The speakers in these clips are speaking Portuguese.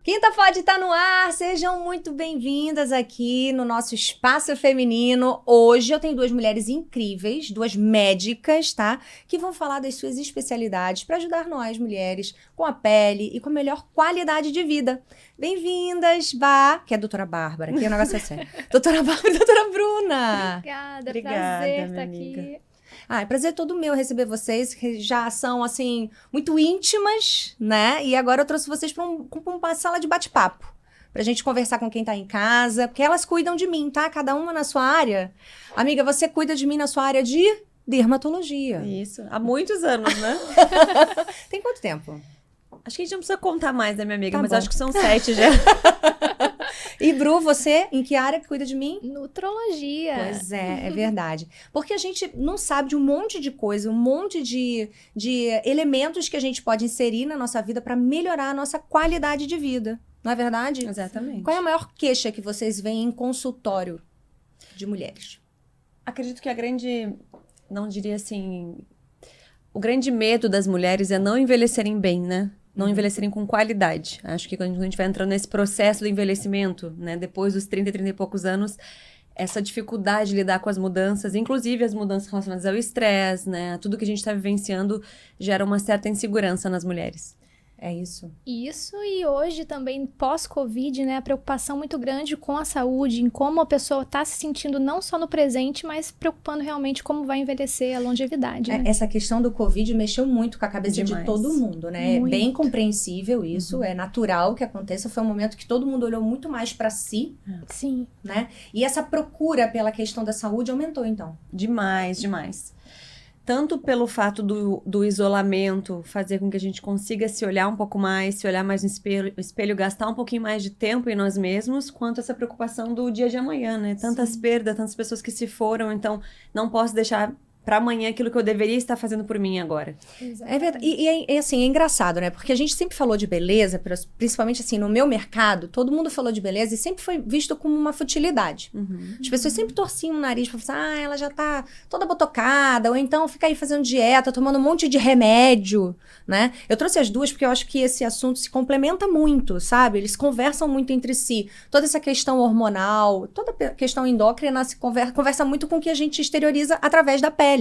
Quinta Pode tá no ar, sejam muito bem-vindas aqui no nosso Espaço Feminino. Hoje eu tenho duas mulheres incríveis, duas médicas, tá? Que vão falar das suas especialidades para ajudar nós, mulheres, com a pele e com a melhor qualidade de vida. Bem-vindas, que é a doutora Bárbara, aqui o negócio é sério. Doutora Bárbara e doutora Bruna. Obrigada, prazer estar aqui. É prazer todo meu receber vocês, que já são, assim, muito íntimas, né? E agora eu trouxe vocês para uma sala de bate-papo, pra gente conversar com quem tá em casa, porque elas cuidam de mim, tá? Cada uma na sua área. Amiga, você cuida de mim na sua área de dermatologia. Isso, há muitos anos, né? Tem quanto tempo? Acho que a gente não precisa contar mais, né, minha amiga? Tá Mas bom. acho que são 7 já. E Bru, você, em que área que cuida de mim? Nutrologia. Pois é verdade. Porque a gente não sabe de um monte de coisa, um monte de elementos que a gente pode inserir na nossa vida para melhorar a nossa qualidade de vida. Não é verdade? Exatamente. Qual é a maior queixa que vocês veem em consultório de mulheres? Acredito que não diria assim, o grande medo das mulheres é não envelhecerem bem, né? Não envelhecerem com qualidade. Acho que quando a gente vai entrando nesse processo do envelhecimento, né? Depois dos 30 e poucos anos, essa dificuldade de lidar com as mudanças, inclusive as mudanças relacionadas ao estresse, né? Tudo que a gente está vivenciando gera uma certa insegurança nas mulheres. É isso. Isso, e hoje também, pós-Covid, né, a preocupação muito grande com a saúde, em como a pessoa está se sentindo não só no presente, mas preocupando realmente como vai envelhecer a longevidade, né? Essa questão do Covid mexeu muito com a cabeça Demais. de todo mundo, né? Muito. É bem compreensível isso, é natural que aconteça. Foi um momento que todo mundo olhou muito mais para si, Sim. né? E essa procura pela questão da saúde aumentou, então. Demais, demais. Tanto pelo fato do isolamento fazer com que a gente consiga se olhar um pouco mais, se olhar mais no espelho, gastar um pouquinho mais de tempo em nós mesmos, quanto essa preocupação do dia de amanhã, né? Tantas perdas, tantas pessoas que se foram, então não posso deixar para amanhã aquilo que eu deveria estar fazendo por mim agora. É verdade. E assim, é engraçado, né? Porque a gente sempre falou de beleza, principalmente assim, no meu mercado, todo mundo falou de beleza e sempre foi visto como uma futilidade. As pessoas sempre torciam o nariz pra falar, ela já tá toda botocada, ou então fica aí fazendo dieta, tomando um monte de remédio, né? Eu trouxe as duas porque eu acho que esse assunto se complementa muito, sabe? Eles conversam muito entre si. Toda essa questão hormonal, toda a questão endócrina se conversa muito com o que a gente exterioriza através da pele.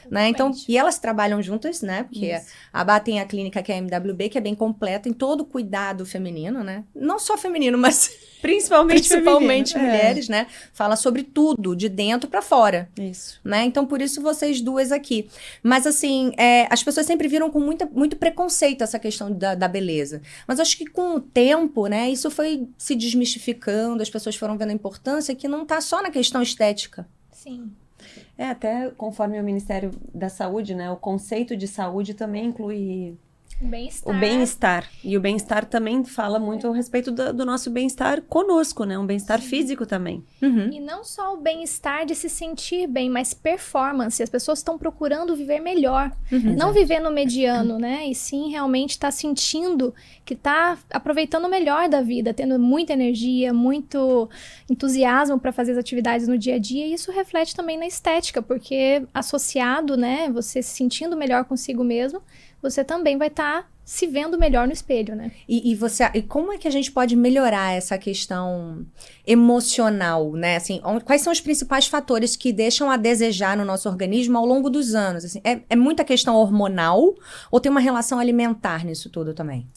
Né? Então, e elas trabalham juntas, né? Porque a Bá tem a clínica que é a MWB, que é bem completa em todo o cuidado feminino, né? Não só feminino, mas principalmente mulheres, né? Fala sobre tudo, de dentro pra fora. Isso. Né? Então, por isso vocês duas aqui. Mas, assim, as pessoas sempre viram com muito preconceito essa questão da beleza. Mas acho que com o tempo, né? Isso foi se desmistificando, as pessoas foram vendo a importância que não tá só na questão estética. Sim. Até conforme o Ministério da Saúde, né? O conceito de saúde também inclui Bem-estar. o bem-estar. E o bem-estar também fala muito a respeito do nosso bem-estar conosco, né? Um bem-estar físico também. E não só o bem-estar de se sentir bem, mas performance. As pessoas estão procurando viver melhor. Não viver no mediano, né? E sim realmente estar sentindo que está aproveitando o melhor da vida, tendo muita energia, muito entusiasmo para fazer as atividades no dia a dia. E isso reflete também na estética, porque associado, né? Você se sentindo melhor consigo mesmo, você também vai estar se vendo melhor no espelho, né? E como é que a gente pode melhorar essa questão emocional, né? Assim, quais são os principais fatores que deixam a desejar no nosso organismo ao longo dos anos? Assim, é muita questão hormonal ou tem uma relação alimentar nisso tudo também?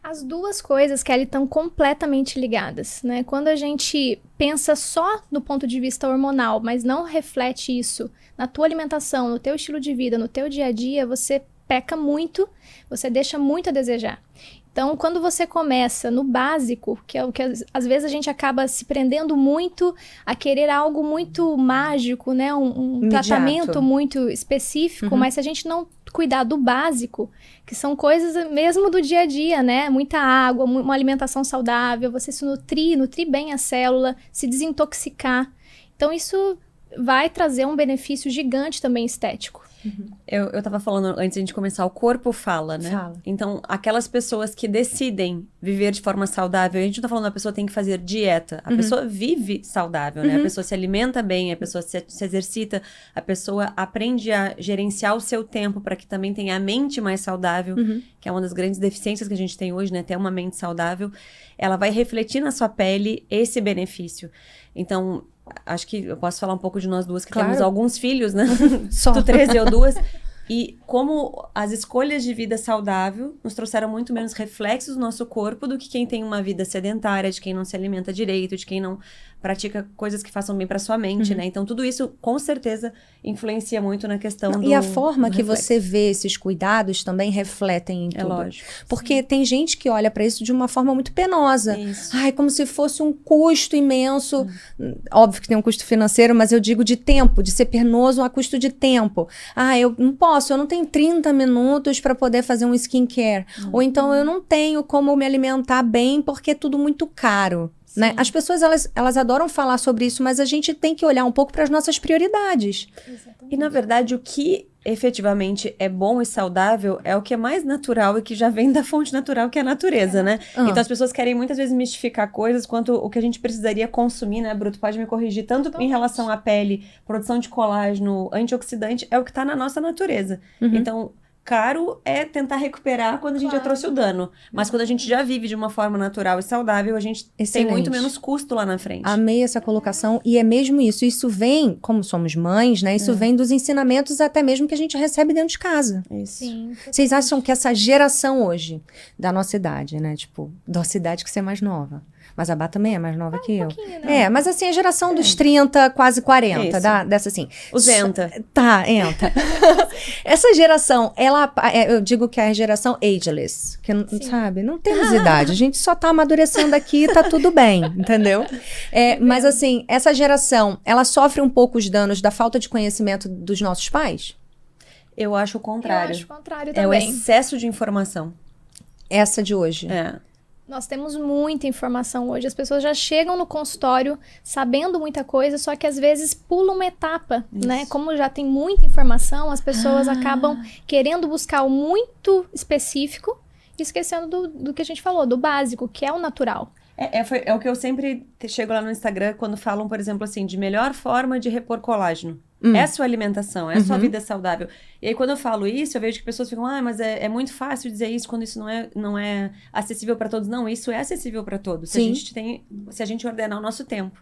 As duas coisas, Kelly, estão completamente ligadas, né? Quando a gente pensa só no ponto de vista hormonal, mas não reflete isso na tua alimentação, no teu estilo de vida, no teu dia a dia, você peca muito, você deixa muito a desejar. Então, quando você começa no básico, que é o que às vezes a gente acaba se prendendo muito a querer algo muito mágico, né? Um tratamento muito específico, mas se a gente não cuidar do básico, que são coisas mesmo do dia a dia, né? Muita água, uma alimentação saudável, você se nutrir bem a célula, se desintoxicar. Então, isso vai trazer um benefício gigante também estético. Eu tava falando antes de a gente começar, o corpo fala, né? Fala. Então, aquelas pessoas que decidem viver de forma saudável, a gente não tá falando a pessoa tem que fazer dieta, a pessoa vive saudável, né? A pessoa se alimenta bem, a pessoa se exercita, a pessoa aprende a gerenciar o seu tempo para que também tenha a mente mais saudável, que é uma das grandes deficiências que a gente tem hoje, né? Ter uma mente saudável, ela vai refletir na sua pele esse benefício. Então, acho que eu posso falar um pouco de nós duas, que temos alguns filhos, né? Só. Tu 13 ou 2. E como as escolhas de vida saudável nos trouxeram muito menos reflexos do nosso corpo do que quem tem uma vida sedentária, de quem não se alimenta direito, de quem não pratica coisas que façam bem para sua mente, né? Então, tudo isso, com certeza, influencia muito na questão do E a forma que reflexo. você vê esses cuidados também refletem em tudo. É lógico. Porque tem gente que olha para isso de uma forma muito penosa. Isso. Ai, como se fosse um custo imenso. Óbvio que tem um custo financeiro, mas eu digo de tempo, de ser penoso a custo de tempo. Ah, eu não posso, eu não tenho 30 minutos para poder fazer um skincare. Ou então eu não tenho como me alimentar bem porque é tudo muito caro. Né? As pessoas, elas adoram falar sobre isso, mas a gente tem que olhar um pouco para as nossas prioridades. E, na verdade, o que efetivamente é bom e saudável é o que é mais natural e que já vem da fonte natural, que é a natureza, né? Então, as pessoas querem muitas vezes mistificar coisas quanto o que a gente precisaria consumir, né, Bruto? Pode me corrigir. Tanto em relação à pele, produção de colágeno, antioxidante, é o que está na nossa natureza. Então, caro é tentar recuperar quando a gente já trouxe o dano. Mas quando a gente já vive de uma forma natural e saudável, a gente tem muito menos custo lá na frente. Amei essa colocação. E é mesmo isso. Isso vem, como somos mães, né? Isso vem dos ensinamentos até mesmo que a gente recebe dentro de casa. Isso. Sim. Vocês acham que essa geração hoje, da nossa idade, né? Tipo, da nossa idade que você é mais nova. Mas a Bá também é mais nova que eu. Né? Mas assim, a geração dos 30, quase 40, dessa assim. Os enta. Tá, enta. Essa geração, eu digo que é a geração ageless, que, sabe, não temos idade, a gente só tá amadurecendo aqui e tá tudo bem, entendeu? Mas assim, essa geração, ela sofre um pouco os danos da falta de conhecimento dos nossos pais? Eu acho o contrário. Eu acho o contrário É o também. excesso de informação. Essa de hoje. Nós temos muita informação hoje. As pessoas já chegam no consultório sabendo muita coisa, só que às vezes pulam uma etapa, né? Como já tem muita informação, as pessoas acabam querendo buscar o muito específico e esquecendo do que a gente falou, do básico, que é o natural. É o que eu sempre chego lá no Instagram quando falam, por exemplo, assim, de melhor forma de repor colágeno. É a sua alimentação, é a sua vida saudável. E aí, quando eu falo isso, eu vejo que pessoas ficam, mas é muito fácil dizer isso quando isso não é acessível para todos. Não, isso é acessível para todos. Se a gente ordenar o nosso tempo.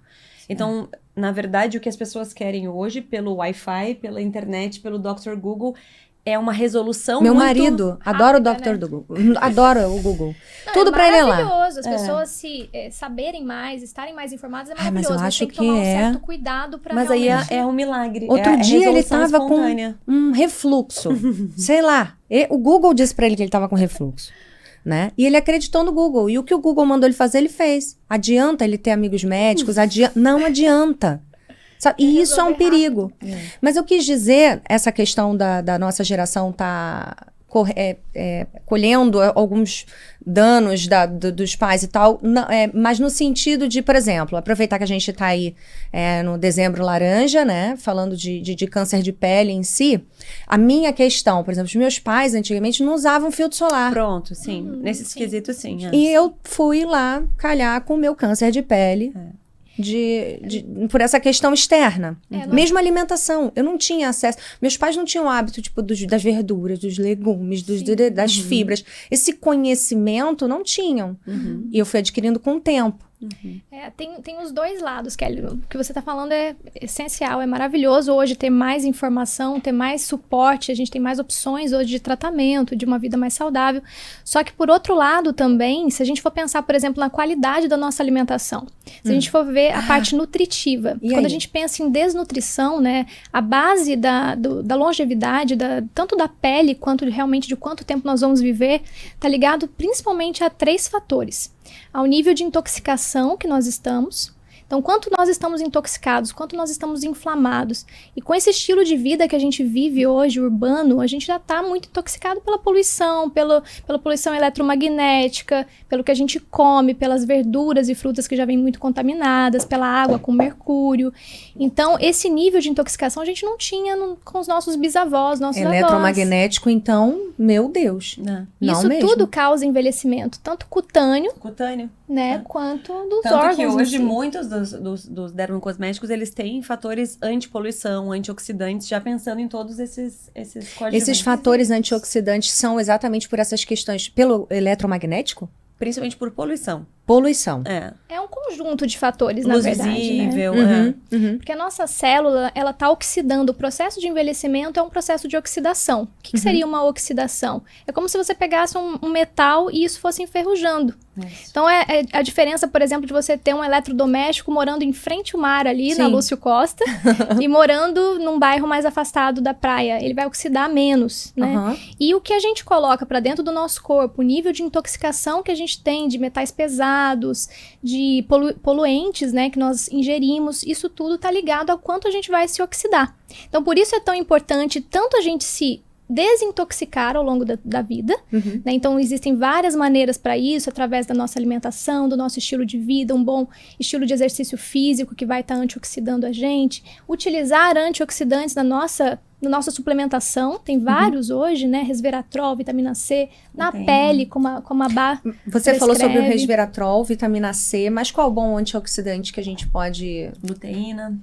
Então, na verdade, o que as pessoas querem hoje, pelo Wi-Fi, pela internet, pelo Dr. Google, é uma resolução Meu muito marido adora o Dr. Google. Adora o Google. Tudo pra ele é lá. É maravilhoso. As pessoas se saberem mais, estarem mais informadas, é maravilhoso. Mas eu acho tem que tomar um certo cuidado pra Mas realmente... aí é um milagre. Outro dia ele resolução tava espontânea. com um refluxo. Sei lá. O Google disse pra ele que ele tava com refluxo. Né? E ele acreditou no Google. E o que o Google mandou ele fazer, ele fez. Adianta ele ter amigos médicos? Não adianta. Sabe? E isso é um perigo. Mas eu quis dizer, essa questão da nossa geração tá colhendo alguns danos dos pais e tal, mas no sentido de, por exemplo, aproveitar que a gente está aí no dezembro laranja, né, falando de câncer de pele em si, a minha questão, por exemplo, os meus pais antigamente não usavam filtro solar. Pronto, sim. Nesse esquisito, sim. E eu fui lá calhar com o meu câncer de pele. Por essa questão externa. Mesmo alimentação. Eu não tinha acesso. Meus pais não tinham hábito, tipo, das verduras, dos legumes, das fibras. Esse conhecimento não tinham. E eu fui adquirindo com o tempo. Tem os dois lados, Kelly. O que você está falando é essencial, é maravilhoso hoje ter mais informação, ter mais suporte, a gente tem mais opções hoje de tratamento, de uma vida mais saudável. Só que, por outro lado também, se a gente for pensar, por exemplo, na qualidade da nossa alimentação, se a gente for ver a parte nutritiva, quando a gente pensa em desnutrição, né, a base da longevidade, tanto da pele quanto realmente de quanto tempo nós vamos viver, está ligado principalmente a 3 fatores. Ao nível de intoxicação que nós estamos. Então, quanto nós estamos intoxicados, quanto nós estamos inflamados. E com esse estilo de vida que a gente vive hoje, urbano, a gente já está muito intoxicado pela poluição, pela poluição eletromagnética, pelo que a gente come, pelas verduras e frutas que já vêm muito contaminadas, pela água com mercúrio. Então, esse nível de intoxicação a gente não tinha com os nossos bisavós, nossos avós. Eletromagnético, então, meu Deus. Não. Isso mesmo. tudo causa envelhecimento, tanto cutâneo, né, É. quanto dos Tanto órgãos que em hoje si. muitos dos dermocosméticos, eles têm fatores antipoluição, antioxidantes, já pensando em todos esses coadjuvantes. Esses fatores antioxidantes são exatamente por essas questões, pelo eletromagnético? Principalmente por poluição. Poluição. É um conjunto de fatores, na Luz verdade, né? visível. Uhum. Porque a nossa célula, ela tá oxidando. O processo de envelhecimento é um processo de oxidação. O que seria uma oxidação? É como se você pegasse um metal e isso fosse enferrujando. Isso. Então, é a diferença, por exemplo, de você ter um eletrodoméstico morando em frente ao mar ali, na Sim. Lúcio Costa, e morando num bairro mais afastado da praia. Ele vai oxidar menos, né? Aham. E o que a gente coloca para dentro do nosso corpo, o nível de intoxicação que a gente tem de metais pesados, de poluentes, né, que nós ingerimos, isso tudo tá ligado ao quanto a gente vai se oxidar. Então, por isso é tão importante tanto a gente se desintoxicar ao longo da vida, Uhum. né? Então, existem várias maneiras para isso, através da nossa alimentação, do nosso estilo de vida, um bom estilo de exercício físico que vai estar antioxidando a gente, utilizar antioxidantes na nossa suplementação, tem vários hoje, né? Resveratrol, vitamina C, na Tem. pele, como a Bá Você falou sobre o descreve. resveratrol, vitamina C, mas qual bom antioxidante que a gente pode... Luteína.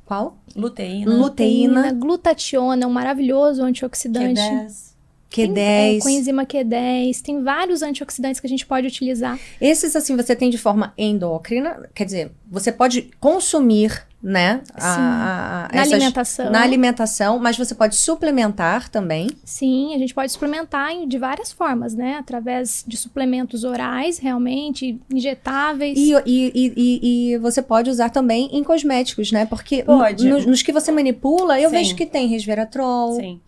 Qual? Luteína. Luteína. glutationa, um maravilhoso antioxidante. Q10. Q10. Coenzima Q10, tem vários antioxidantes que a gente pode utilizar. Esses, assim, você tem de forma endócrina, quer dizer, você pode consumir, né? Na alimentação. Na alimentação, mas você pode suplementar também. Sim, a gente pode suplementar de várias formas, né? Através de suplementos orais, realmente, injetáveis. E você pode usar também em cosméticos, né? Porque Pode. nos que você manipula, eu Sim. vejo que tem resveratrol. Sim.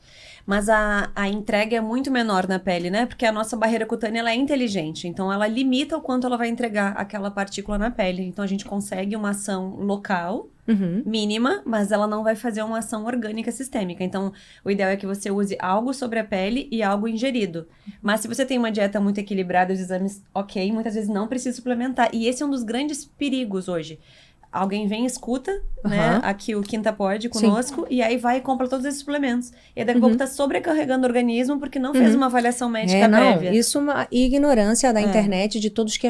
Mas a entrega é muito menor na pele, né? Porque a nossa barreira cutânea, ela é inteligente. Então, ela limita o quanto ela vai entregar aquela partícula na pele. Então, a gente consegue uma ação local, Uhum. mínima, mas ela não vai fazer uma ação orgânica sistêmica. Então, o ideal é que você use algo sobre a pele e algo ingerido. Mas se você tem uma dieta muito equilibrada, os exames ok, muitas vezes não precisa suplementar. E esse é um dos grandes perigos hoje. Alguém vem e escuta, né, Aham. aqui o Quinta Pod conosco, e aí vai e compra todos esses suplementos. E aí daqui a pouco tá sobrecarregando o organismo porque não fez uma avaliação médica prévia. Isso é uma ignorância da internet de todos que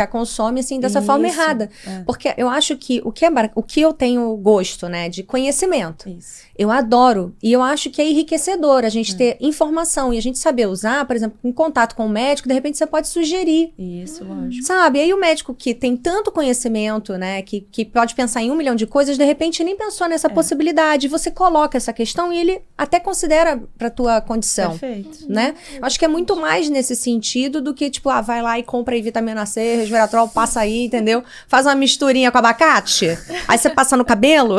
a consomem, assim, dessa forma Isso. errada. Porque eu acho que o que eu tenho gosto, né, de conhecimento, Isso. eu adoro. E eu acho que é enriquecedor a gente ter informação e a gente saber usar, por exemplo, em contato com o médico, de repente você pode sugerir. Isso, lógico. Sabe? E aí o médico que tem tanto conhecimento, né, que pode pensar em 1 milhão de coisas, de repente nem pensou nessa possibilidade. Você coloca essa questão e ele até considera pra tua condição. Perfeito. Né? Eu acho que é muito mais nesse sentido do que, tipo, vai lá e compra aí vitamina C, resveratrol, passa aí, entendeu? Faz uma misturinha com abacate, aí você passa no cabelo.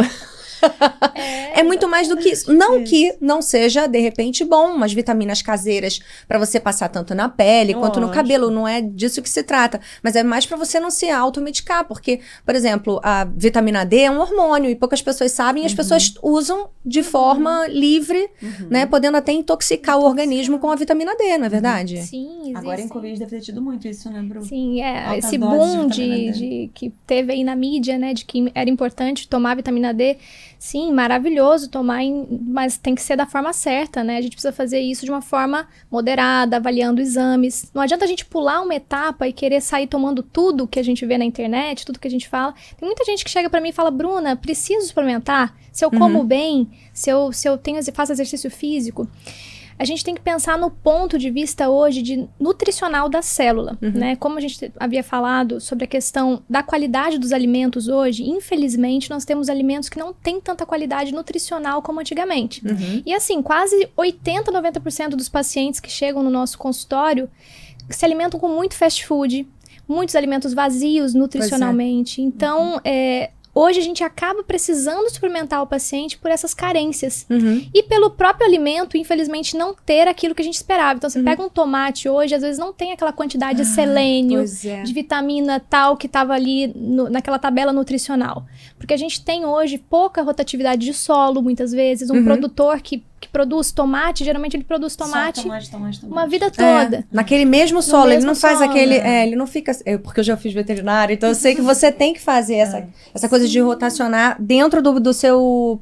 É muito mais do que isso. Não que não seja, de repente, bom, umas vitaminas caseiras pra você passar tanto na pele quanto no Lógico. cabelo. Não é disso que se trata. Mas é mais pra você não se automedicar. Porque, por exemplo, a vitamina D é um hormônio e poucas pessoas sabem e as pessoas usam de forma livre, né? Podendo até intoxicar o organismo com a vitamina D, não é verdade? Sim, Agora em existem. Covid deve ter tido muito isso, né, Bru? Sim, Altas esse doses boom de vitamina de que teve aí na mídia, né, de que era importante tomar vitamina D. Sim, maravilhoso tomar, mas tem que ser da forma certa, né? A gente precisa fazer isso de uma forma moderada, avaliando exames. Não adianta a gente pular uma etapa e querer sair tomando tudo que a gente vê na internet, tudo que a gente fala. Tem muita gente que chega pra mim e fala, Bruna, preciso suplementar? Se eu como bem, se eu faço exercício físico. A gente tem que pensar no ponto de vista hoje de nutricional da célula, né? Como a gente havia falado sobre a questão da qualidade dos alimentos hoje, infelizmente nós temos alimentos que não têm tanta qualidade nutricional como antigamente. E assim, quase 80, 90% dos pacientes que chegam no nosso consultório se alimentam com muito fast food, muitos alimentos vazios nutricionalmente. Então, hoje a gente acaba precisando suplementar o paciente por essas carências. E pelo próprio alimento, infelizmente, não ter aquilo que a gente esperava. Então, você pega um tomate hoje, às vezes não tem aquela quantidade de selênio, de vitamina tal que estava ali naquela tabela nutricional. Porque a gente tem hoje pouca rotatividade de solo, muitas vezes. Um produtor que produz tomate, geralmente ele produz tomate uma vida toda. Naquele mesmo solo, ele não faz aquele... ele não fica... porque eu já fiz veterinário, então eu sei que você tem que fazer essa coisa de rotacionar dentro do seu...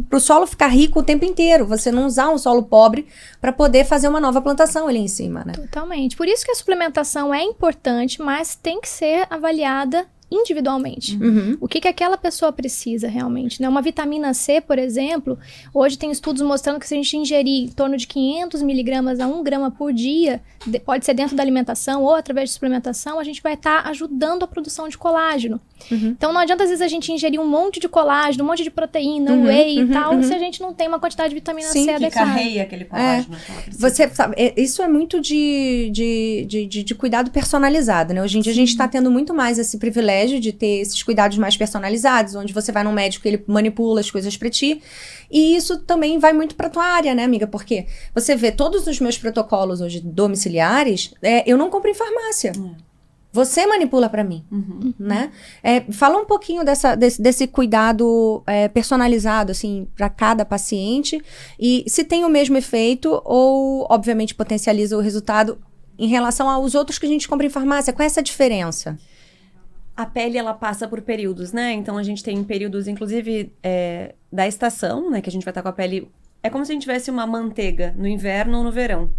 Pro solo ficar rico o tempo inteiro. Você não usar um solo pobre para poder fazer uma nova plantação ali em cima, né? Totalmente. Por isso que a suplementação é importante, mas tem que ser avaliada individualmente. O que aquela pessoa precisa realmente, né? Uma vitamina C, por exemplo, hoje tem estudos mostrando que se a gente ingerir em torno de 500 miligramas a 1 grama por dia, pode ser dentro da alimentação ou através de suplementação, a gente vai estar ajudando a produção de colágeno. Então não adianta às vezes a gente ingerir um monte de colágeno, um monte de proteína, whey e tal, se a gente não tem uma quantidade de vitamina C adequada. Que carreia aquele colágeno. Você sabe, isso é muito de cuidado personalizado, né? Hoje em dia a gente está tendo muito mais esse privilégio de ter esses cuidados mais personalizados, onde você vai num médico e ele manipula as coisas pra ti. E isso também vai muito pra tua área, né, amiga? Porque você vê todos os meus protocolos hoje domiciliares, eu não compro em farmácia. Você manipula pra mim, né? Fala um pouquinho desse cuidado personalizado, assim, pra cada paciente. E se tem o mesmo efeito ou, obviamente, potencializa o resultado em relação aos outros que a gente compra em farmácia. Qual é essa diferença? A pele, ela passa por períodos, né? Então, a gente tem períodos, inclusive, da estação, né? Que a gente vai estar com a pele... É como se a gente tivesse uma manteiga no inverno ou no verão.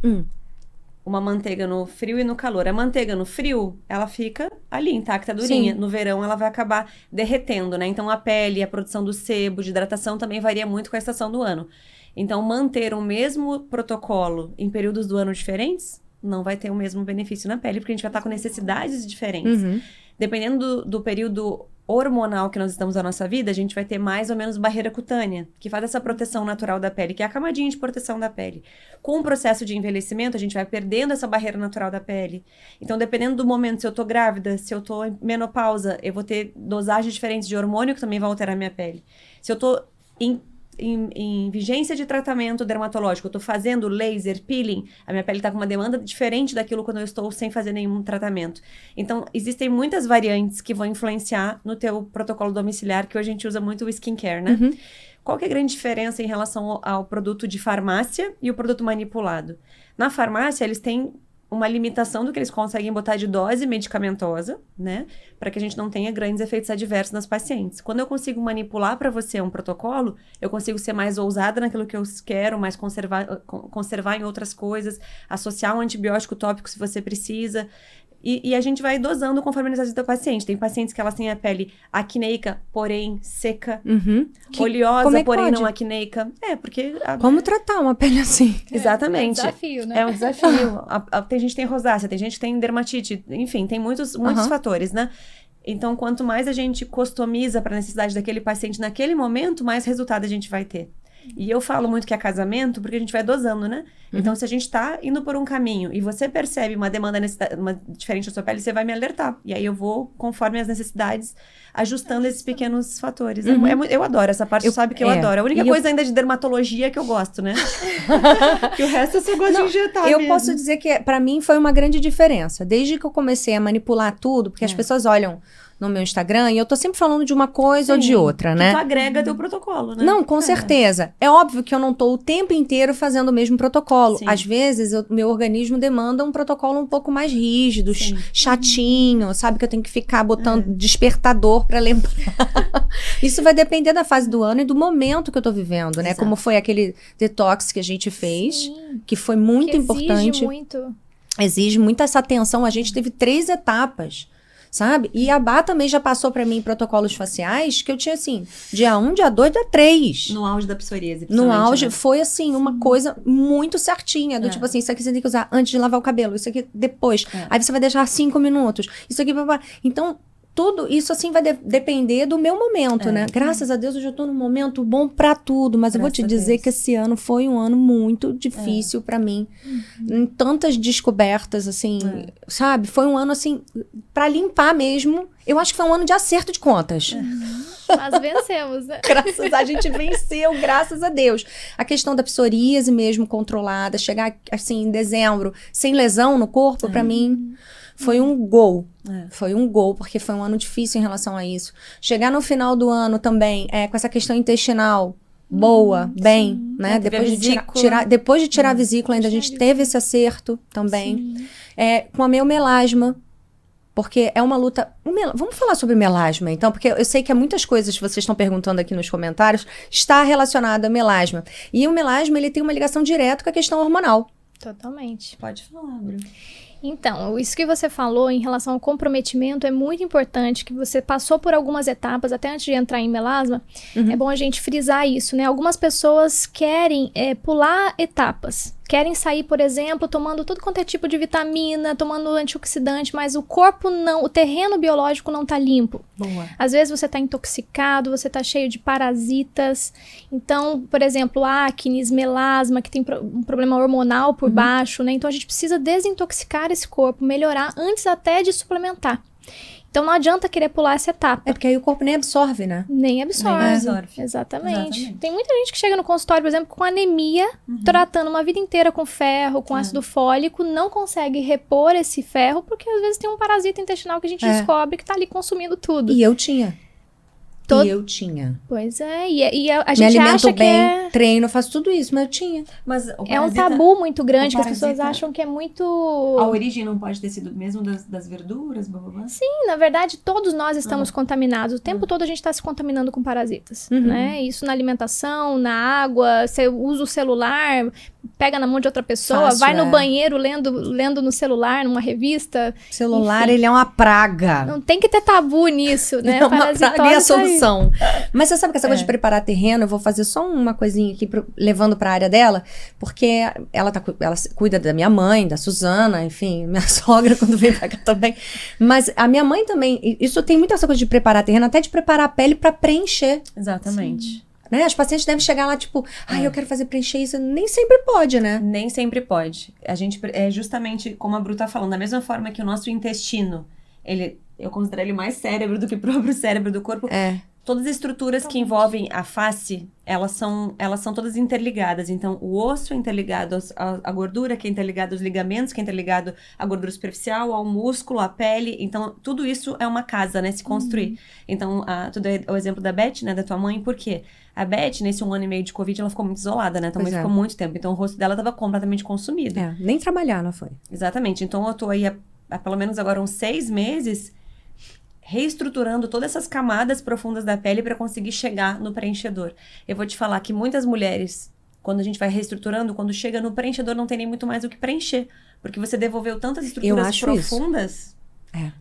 Uma manteiga no frio e no calor. A manteiga no frio, ela fica ali, intacta, durinha. No verão, ela vai acabar derretendo, né? Então, a pele, a produção do sebo, de hidratação, também varia muito com a estação do ano. Então, manter o mesmo protocolo em períodos do ano diferentes, não vai ter o mesmo benefício na pele, porque a gente vai estar com necessidades diferentes. Dependendo do período hormonal que nós estamos na nossa vida, a gente vai ter mais ou menos barreira cutânea, que faz essa proteção natural da pele, que é a camadinha de proteção da pele. Com o processo de envelhecimento, a gente vai perdendo essa barreira natural da pele. Então, dependendo do momento, se eu tô grávida, se eu tô em menopausa, eu vou ter dosagens diferentes de hormônio, que também vai alterar a minha pele. Se eu tô em vigência de tratamento dermatológico, eu tô fazendo laser, peeling, a minha pele tá com uma demanda diferente daquilo quando eu estou sem fazer nenhum tratamento. Então, existem muitas variantes que vão influenciar no teu protocolo domiciliar, que hoje a gente usa muito o skincare, né? Qual que é a grande diferença em relação ao produto de farmácia e o produto manipulado? Na farmácia, eles têm uma limitação do que eles conseguem botar de dose medicamentosa, né? Para que a gente não tenha grandes efeitos adversos nas pacientes. Quando eu consigo manipular para você um protocolo, eu consigo ser mais ousada naquilo que eu quero, mais conservar em outras coisas, associar um antibiótico tópico se você precisa. E a gente vai dosando conforme a necessidade do paciente. Tem pacientes que elas têm a pele acneica, porém seca. Oleosa, porém não acneica. Porque... Como tratar uma pele assim? Exatamente. É um desafio, né? É um desafio. Tem gente que tem rosácea, tem gente que tem dermatite. Enfim, tem muitos fatores, né? Então, quanto mais a gente customiza para a necessidade daquele paciente naquele momento, mais resultado a gente vai ter. E eu falo muito que é casamento porque a gente vai dosando, né? Então, se a gente tá indo por um caminho e você percebe uma demanda diferente da sua pele, você vai me alertar. E aí eu vou, conforme as necessidades, ajustando esses pequenos fatores. Eu adoro essa parte, sabe que eu adoro. A única coisa ainda de dermatologia que eu gosto, né? Que o resto eu só gosto de injetar Eu mesmo. posso dizer que, pra mim, foi uma grande diferença. Desde que eu comecei a manipular tudo, porque as pessoas olham no meu Instagram e eu tô sempre falando de uma coisa ou de outra, né? Tu agrega teu protocolo, né? Não, com certeza. É óbvio que eu não tô o tempo inteiro fazendo o mesmo protocolo. Às vezes, meu organismo demanda um protocolo um pouco mais rígido, chatinho, sabe? Que eu tenho que ficar botando despertador pra lembrar. Isso vai depender da fase do ano e do momento que eu tô vivendo, né? Como foi aquele detox que a gente fez, que foi muito importante. Exige muito essa atenção. A gente teve 3 etapas. Sabe? E a Bá também já passou pra mim protocolos faciais que eu tinha, assim, dia 1, dia 2, dia 3. No auge da psoríase. No auge, foi, assim, uma coisa muito certinha. Do tipo assim, isso aqui você tem que usar antes de lavar o cabelo, isso aqui depois. Aí você vai deixar 5 minutos. Isso aqui... Então, tudo isso, assim, vai depender do meu momento, né? Graças a Deus, eu já tô num momento bom pra tudo. Mas eu vou te dizer que esse ano foi um ano muito difícil pra mim. Em tantas descobertas, assim, sabe? Foi um ano, assim, pra limpar mesmo. Eu acho que foi um ano de acerto de contas. Mas vencemos, né? A gente venceu, graças a Deus. A questão da psoríase mesmo controlada, chegar assim em dezembro sem lesão no corpo, pra mim, foi um gol. Foi um gol, porque foi um ano difícil em relação a isso. Chegar no final do ano também, com essa questão intestinal, boa, bem, sim. né? Depois de tirar a vesícula, ainda a gente teve esse acerto também. Com a meu melasma, porque é uma luta... Vamos falar sobre melasma, então, porque eu sei que muitas coisas que vocês estão perguntando aqui nos comentários está relacionada a melasma. E o melasma, ele tem uma ligação direta com a questão hormonal. Totalmente. Pode falar, Bru. Então, isso que você falou em relação ao comprometimento é muito importante, que você passou por algumas etapas, até antes de entrar em melasma, é bom a gente frisar isso, né? Algumas pessoas querem pular etapas, querem sair, por exemplo, tomando todo quanto é tipo de vitamina, tomando antioxidante, mas o corpo não, o terreno biológico não tá limpo. Boa. Às vezes você tá intoxicado, você tá cheio de parasitas. Então, por exemplo, acne, melasma, que tem um problema hormonal por baixo, né? Então a gente precisa desintoxicar esse corpo, melhorar antes até de suplementar. Então não adianta querer pular essa etapa. É porque aí o corpo nem absorve, né? Nem absorve. Nem absorve. Exatamente. Tem muita gente que chega no consultório, por exemplo, com anemia, tratando uma vida inteira com ferro, com ácido fólico, não consegue repor esse ferro, porque às vezes tem um parasita intestinal que a gente descobre que tá ali consumindo tudo. E eu tinha. Pois é, e a Me gente alimento acha bem, treino, faço tudo isso, mas eu tinha. Mas é um tabu muito grande, que as pessoas parasita- acham que é muito... A origem não pode ter sido mesmo das verduras, blá, blá, blá? Sim, na verdade, todos nós estamos contaminados. O tempo todo a gente está se contaminando com parasitas, né? Isso na alimentação, na água, você usa o celular, pega na mão de outra pessoa, Fácil, vai no banheiro lendo no celular, numa revista. O celular, Enfim. ele é uma praga. Não tem que ter tabu nisso, né? É uma praga e a Parasitose tá aí. solução. Mas você sabe que essa coisa de preparar terreno, eu vou fazer só uma coisinha aqui, levando pra área dela, porque ela cuida da minha mãe, da Suzana, enfim, minha sogra quando vem pra cá também. Mas a minha mãe também, isso tem muita essa coisa de preparar terreno, até de preparar a pele pra preencher. Exatamente. Né? As pacientes devem chegar lá, tipo, eu quero fazer preencher isso. Nem sempre pode, né? Nem sempre pode. A gente, é justamente como a Bru tá falando, da mesma forma que o nosso intestino, eu considero ele mais cérebro do que o próprio cérebro do corpo. Todas as estruturas que envolvem a face, elas são todas interligadas. Então, o osso é interligado à gordura, que é interligado aos ligamentos, que é interligado à gordura superficial, ao músculo, à pele. Então, tudo isso é uma casa, né? Se construir. Então, tudo é o exemplo da Beth, né? Da tua mãe. Por quê? A Beth, nesse 1 ano e meio de Covid, ela ficou muito isolada, né? Tua mãe ficou muito tempo. Então, o rosto dela estava completamente consumido. Nem trabalhar ela foi. Exatamente. Então, eu tô aí há pelo menos agora uns 6 meses reestruturando todas essas camadas profundas da pele para conseguir chegar no preenchedor. Eu vou te falar que muitas mulheres, quando a gente vai reestruturando, quando chega no preenchedor, não tem nem muito mais o que preencher. Porque você devolveu tantas estruturas profundas.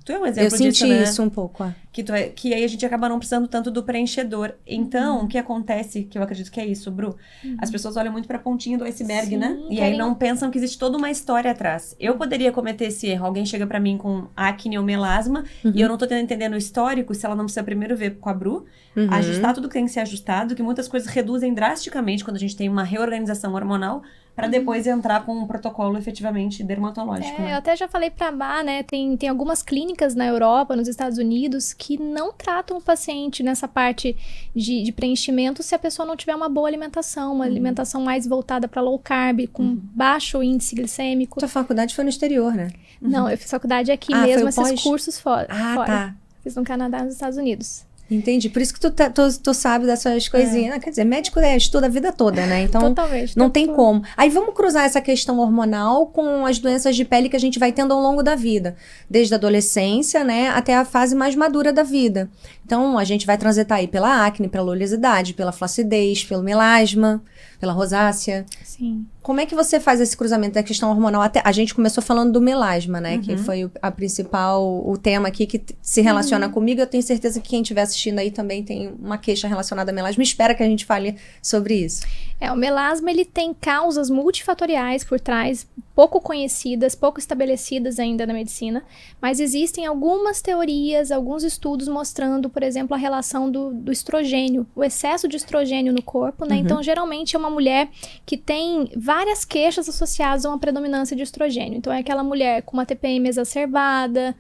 Tu é um exemplo disso, Eu senti né? isso um pouco, Que aí a gente acaba não precisando tanto do preenchedor. Então, o que acontece, que eu acredito que é isso, Bru, as pessoas olham muito pra pontinha do iceberg, né? E aí não pensam que existe toda uma história atrás. Eu poderia cometer esse erro. Alguém chega pra mim com acne ou melasma e eu não tô entendendo o histórico, se ela não precisa primeiro ver com a Bru, ajustar tudo que tem que ser ajustado, que muitas coisas reduzem drasticamente quando a gente tem uma reorganização hormonal, para depois entrar com um protocolo efetivamente dermatológico. Eu até já falei pra Bá, né? Tem algumas clínicas na Europa, nos Estados Unidos, que não tratam o paciente nessa parte de preenchimento se a pessoa não tiver uma boa alimentação, uma alimentação mais voltada para low carb, com baixo índice glicêmico. Sua faculdade foi no exterior, né? Não, eu fiz faculdade aqui mesmo, foi esses cursos fora. Tá. Fiz no Canadá e nos Estados Unidos. Entendi. Por isso que tu sabe dessas coisinhas. Quer dizer, médico estuda a vida toda, né? Então, totalmente, não tem como. Aí vamos cruzar essa questão hormonal com as doenças de pele que a gente vai tendo ao longo da vida. Desde a adolescência, né? Até a fase mais madura da vida. Então, a gente vai transitar aí pela acne, pela oleosidade, pela flacidez, pelo melasma, pela rosácea. Sim. Como é que você faz esse cruzamento da questão hormonal? Até, a gente começou falando do melasma, né? Que foi o tema aqui que se relaciona comigo. Eu tenho certeza que quem estiver assistindo aí também tem uma queixa relacionada a melasma. Espera que a gente fale sobre isso. O melasma, ele tem causas multifatoriais por trás, pouco conhecidas, pouco estabelecidas ainda na medicina, mas existem algumas teorias, alguns estudos mostrando, por exemplo, a relação do estrogênio, o excesso de estrogênio no corpo, né? Então, geralmente é uma mulher que tem várias queixas associadas a uma predominância de estrogênio. Então, é aquela mulher com uma TPM exacerbada,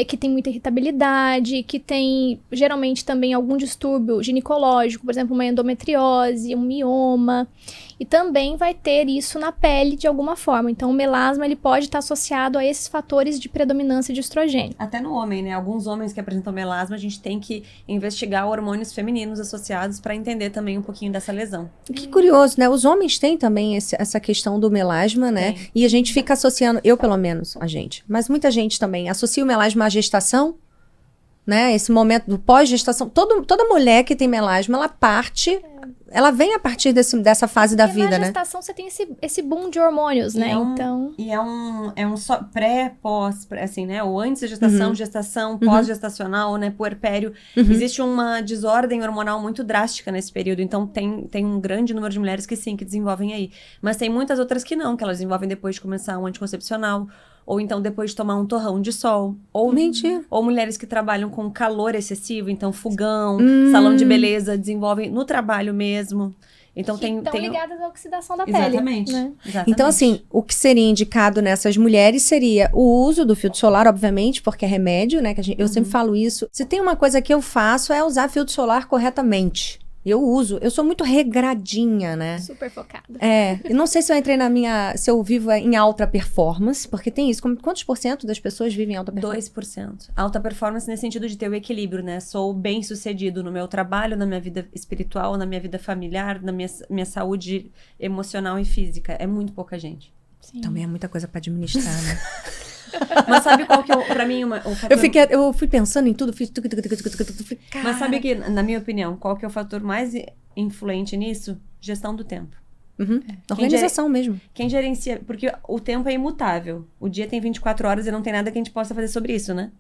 que tem muita irritabilidade, que tem, geralmente, também algum distúrbio ginecológico, por exemplo, uma endometriose, um mioma. E também vai ter isso na pele de alguma forma. Então, o melasma ele pode estar associado a esses fatores de predominância de estrogênio. Até no homem, né? Alguns homens que apresentam melasma, a gente tem que investigar hormônios femininos associados para entender também um pouquinho dessa lesão. Que curioso, né? Os homens têm também essa questão do melasma, né? Tem. E a gente fica associando, eu pelo menos, a gente, mas muita gente também associa o melasma à gestação, né? Esse momento do pós-gestação. Toda mulher que tem melasma, ela vem a partir dessa fase da vida, na né? gestação você tem esse boom de hormônios, né? Então... E é um só pós, assim, né? Ou antes da gestação, gestação, pós-gestacional, né? Puerpério. Existe uma desordem hormonal muito drástica nesse período. Então, tem um grande número de mulheres que sim, que desenvolvem aí. Mas tem muitas outras que não, que elas desenvolvem depois de começar um anticoncepcional. Ou então depois de tomar um torrão de sol. Ou mulheres que trabalham com calor excessivo, então fogão, salão de beleza, desenvolvem no trabalho mesmo. Então estão ligadas à oxidação da Exatamente. pele. Né? Exatamente. Então, assim, o que seria indicado nessas mulheres seria o uso do filtro solar, obviamente, porque é remédio, né? Eu sempre falo isso. Se tem uma coisa que eu faço é usar filtro solar corretamente. Eu sou muito regradinha, né? Super focada. Eu não sei se eu entrei se eu vivo em alta performance, porque tem isso. Quantos % das pessoas vivem em alta performance? 2%. Alta performance nesse sentido de ter o equilíbrio, né? Sou bem-sucedido no meu trabalho, na minha vida espiritual, na minha vida familiar, na minha saúde emocional e física. É muito pouca gente. Sim. Também é muita coisa pra administrar, né? Mas sabe qual que pra mim, o fator... Eu fui pensando em tudo, fiz... Mas sabe que, na minha opinião, qual que é o fator mais influente nisso? Gestão do tempo. Organização mesmo. Quem gerencia... Porque o tempo é imutável. O dia tem 24 horas e não tem nada que a gente possa fazer sobre isso, né?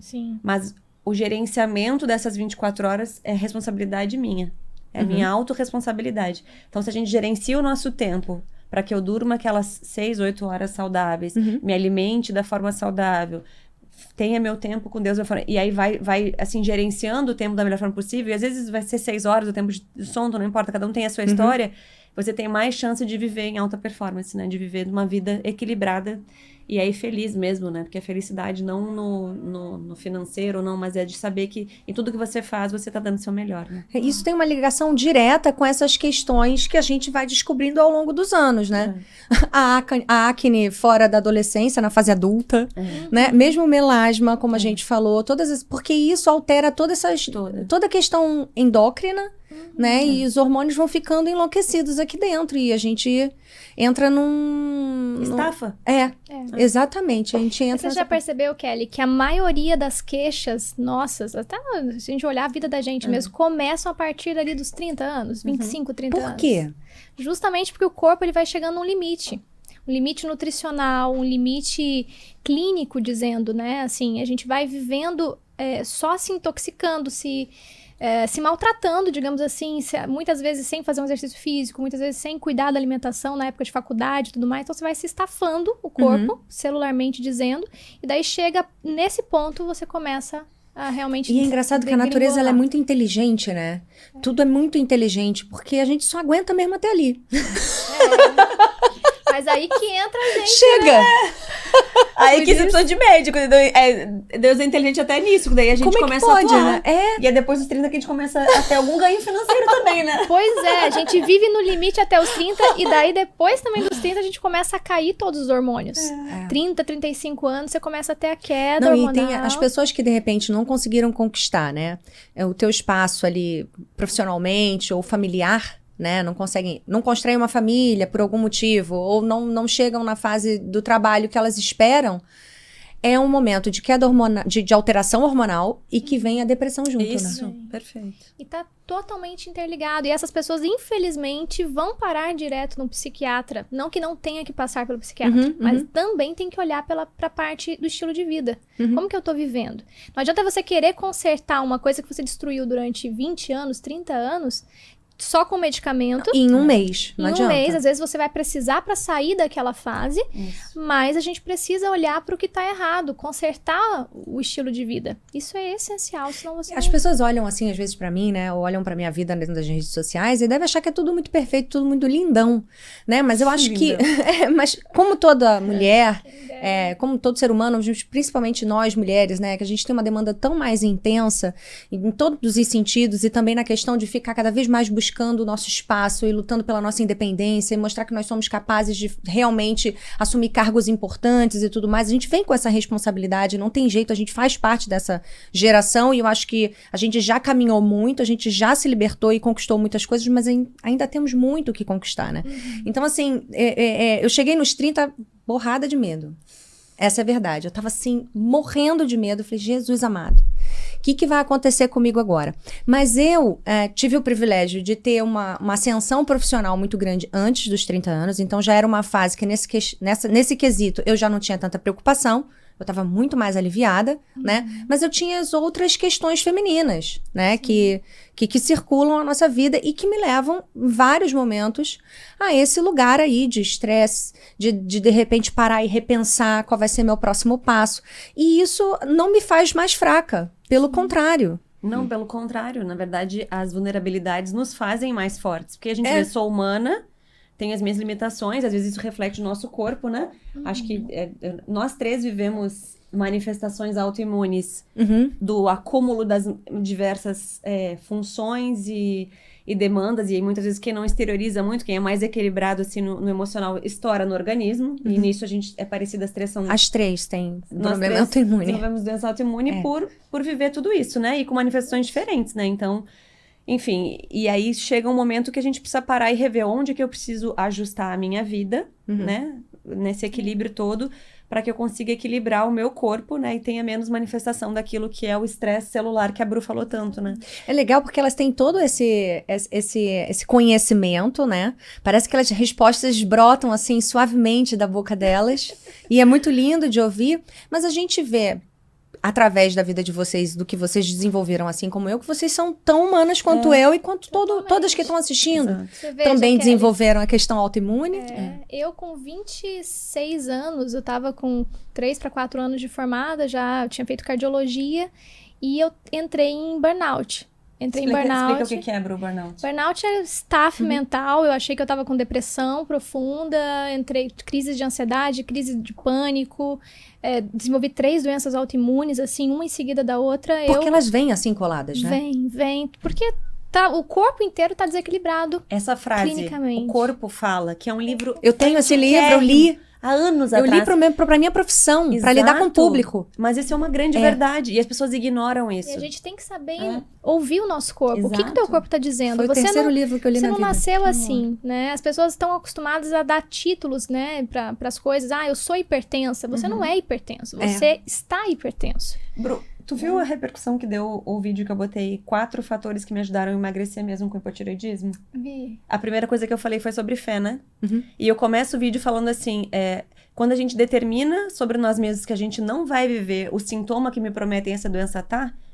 Sim. Mas o gerenciamento dessas 24 horas é responsabilidade minha. É a minha autorresponsabilidade. Então, se a gente gerencia o nosso tempo para que eu durma aquelas 6, 8 horas saudáveis, me alimente da forma saudável, tenha meu tempo com Deus, e aí vai assim, gerenciando o tempo da melhor forma possível, e às vezes vai ser 6 horas, o tempo de sono, não importa, cada um tem a sua história, você tem mais chance de viver em alta performance, né? De viver uma vida equilibrada e aí feliz mesmo, né? Porque a felicidade não no financeiro, não, mas é de saber que em tudo que você faz, você tá dando o seu melhor, né? Isso tem uma ligação direta com essas questões que a gente vai descobrindo ao longo dos anos, né? A acne fora da adolescência, na fase adulta, né? Mesmo o melasma, como a gente falou, porque isso altera toda a questão endócrina, né? E os hormônios vão ficando enlouquecidos aqui dentro e a gente entra Estafa. Exatamente. A gente entra. Você já percebeu, Kelly, que a maioria das queixas nossas, até se a gente olhar a vida da gente mesmo, começam a partir ali dos 30 anos, 25, 30 anos. Por quê? Justamente porque o corpo ele vai chegando num limite. Um limite nutricional, um limite clínico, dizendo, né? Assim, a gente vai vivendo só se intoxicando, se maltratando, digamos assim, muitas vezes sem fazer um exercício físico, muitas vezes sem cuidar da alimentação na época de faculdade e tudo mais. Então, você vai se estafando o corpo, celularmente dizendo, e daí chega nesse ponto, você começa a realmente... E é engraçado que a natureza ela é muito inteligente, né? Tudo é muito inteligente, porque a gente só aguenta mesmo até ali. Mas aí que entra a gente, Chega! Né? Aí que você precisa de médico. Deus é inteligente até nisso. Daí a gente começa a atuar. Né? E é depois dos 30 que a gente começa a ter algum ganho financeiro também, né? Pois é, a gente vive no limite até os 30 e daí depois também dos 30 a gente começa a cair todos os hormônios. 30, 35 anos você começa a ter a queda hormonal. E tem as pessoas que de repente não conseguiram conquistar, né? O teu espaço ali profissionalmente ou familiar, né? Não constroem uma família por algum motivo, ou não chegam na fase do trabalho que elas esperam, é um momento de queda hormonal, de alteração hormonal e que vem a depressão junto, Isso, né? Perfeito. E tá totalmente interligado. E essas pessoas, infelizmente, vão parar direto no psiquiatra. Não que não tenha que passar pelo psiquiatra, mas também tem que olhar pra parte do estilo de vida. Como que eu tô vivendo? Não adianta você querer consertar uma coisa que você destruiu durante 20 anos, 30 anos... só com medicamento. Em um mês, não adianta. Em um mês, às vezes você vai precisar para sair daquela fase, mas a gente precisa olhar para o que tá errado, consertar o estilo de vida. Isso é essencial, senão você As pessoas olham assim, às vezes pra mim, né, ou olham pra minha vida dentro das redes sociais e devem achar que é tudo muito perfeito, tudo muito lindão, né, mas eu acho que, mas como toda mulher como todo ser humano, principalmente nós mulheres, né, que a gente tem uma demanda tão mais intensa em todos os sentidos e também na questão de ficar cada vez mais buscando o nosso espaço e lutando pela nossa independência e mostrar que nós somos capazes de realmente assumir cargos importantes e tudo mais. A gente vem com essa responsabilidade, não tem jeito, a gente faz parte dessa geração e eu acho que a gente já caminhou muito, a gente já se libertou e conquistou muitas coisas, mas ainda temos muito o que conquistar, né? Então, assim, eu cheguei nos 30 borrada de medo. Essa é a verdade. Eu tava assim, morrendo de medo. Eu falei, Jesus amado, o que vai acontecer comigo agora? Mas eu tive o privilégio de ter uma ascensão profissional muito grande antes dos 30 anos. Então já era uma fase que nesse quesito eu já não tinha tanta preocupação. Eu estava muito mais aliviada, né? Mas eu tinha as outras questões femininas, né? Que circulam a nossa vida e que me levam, em vários momentos, a esse lugar aí de estresse, de repente parar e repensar qual vai ser meu próximo passo. E isso não me faz mais fraca, pelo contrário. Não, pelo contrário. Na verdade, as vulnerabilidades nos fazem mais fortes. Porque a gente vê, sou humana, tem as minhas limitações, às vezes isso reflete o nosso corpo, né? Acho que nós três vivemos manifestações autoimunes do acúmulo das diversas funções e demandas, e aí muitas vezes quem não exterioriza muito, quem é mais equilibrado assim no emocional, estoura no organismo, e nisso a gente é parecida, as três são... As três têm problema autoimune. Nós temos doença autoimune por viver tudo isso, né? E com manifestações diferentes, né? Então... Enfim, e aí chega um momento que a gente precisa parar e rever onde que eu preciso ajustar a minha vida, né? Nesse equilíbrio todo, para que eu consiga equilibrar o meu corpo, né? E tenha menos manifestação daquilo que é o estresse celular que a Bru falou tanto, né? É legal porque elas têm todo esse conhecimento, né? Parece que as respostas brotam assim suavemente da boca delas. E é muito lindo de ouvir, mas a gente vê... através da vida de vocês, do que vocês desenvolveram, assim como eu, que vocês são tão humanas quanto eu e quanto todas que estão assistindo também desenvolveram a questão autoimune. Eu com 26 anos, eu tava com 3 para 4 anos de formada, já tinha feito cardiologia e eu entrei em burnout. Explica o que é, Bru, burnout. Burnout é staff mental. Eu achei que eu tava com depressão profunda, entrei crise de ansiedade, crise de pânico, desenvolvi 3 doenças autoimunes, assim, uma em seguida da outra. Porque elas vêm assim coladas, né? Vem. Porque o corpo inteiro tá desequilibrado. Essa frase, o corpo fala, que é um livro... Eu tenho esse livro, eu li... há anos atrás. Eu li pra minha profissão, para lidar com o público. Mas isso é uma grande verdade. E as pessoas ignoram isso. E a gente tem que saber ouvir o nosso corpo. Exato. O que o teu corpo tá dizendo? Foi o terceiro livro que eu li na vida. Você não nasceu assim, né? As pessoas estão acostumadas a dar títulos, né? Para as coisas. Ah, eu sou hipertensa. Você não é hipertenso. Você está hipertenso. Bru, tu viu a repercussão que deu o vídeo que eu botei? 4 fatores que me ajudaram a emagrecer mesmo com hipotireoidismo? Vi. A primeira coisa que eu falei foi sobre fé, né? E eu começo o vídeo falando assim... quando a gente determina sobre nós mesmos que a gente não vai viver o sintoma que me prometem essa doença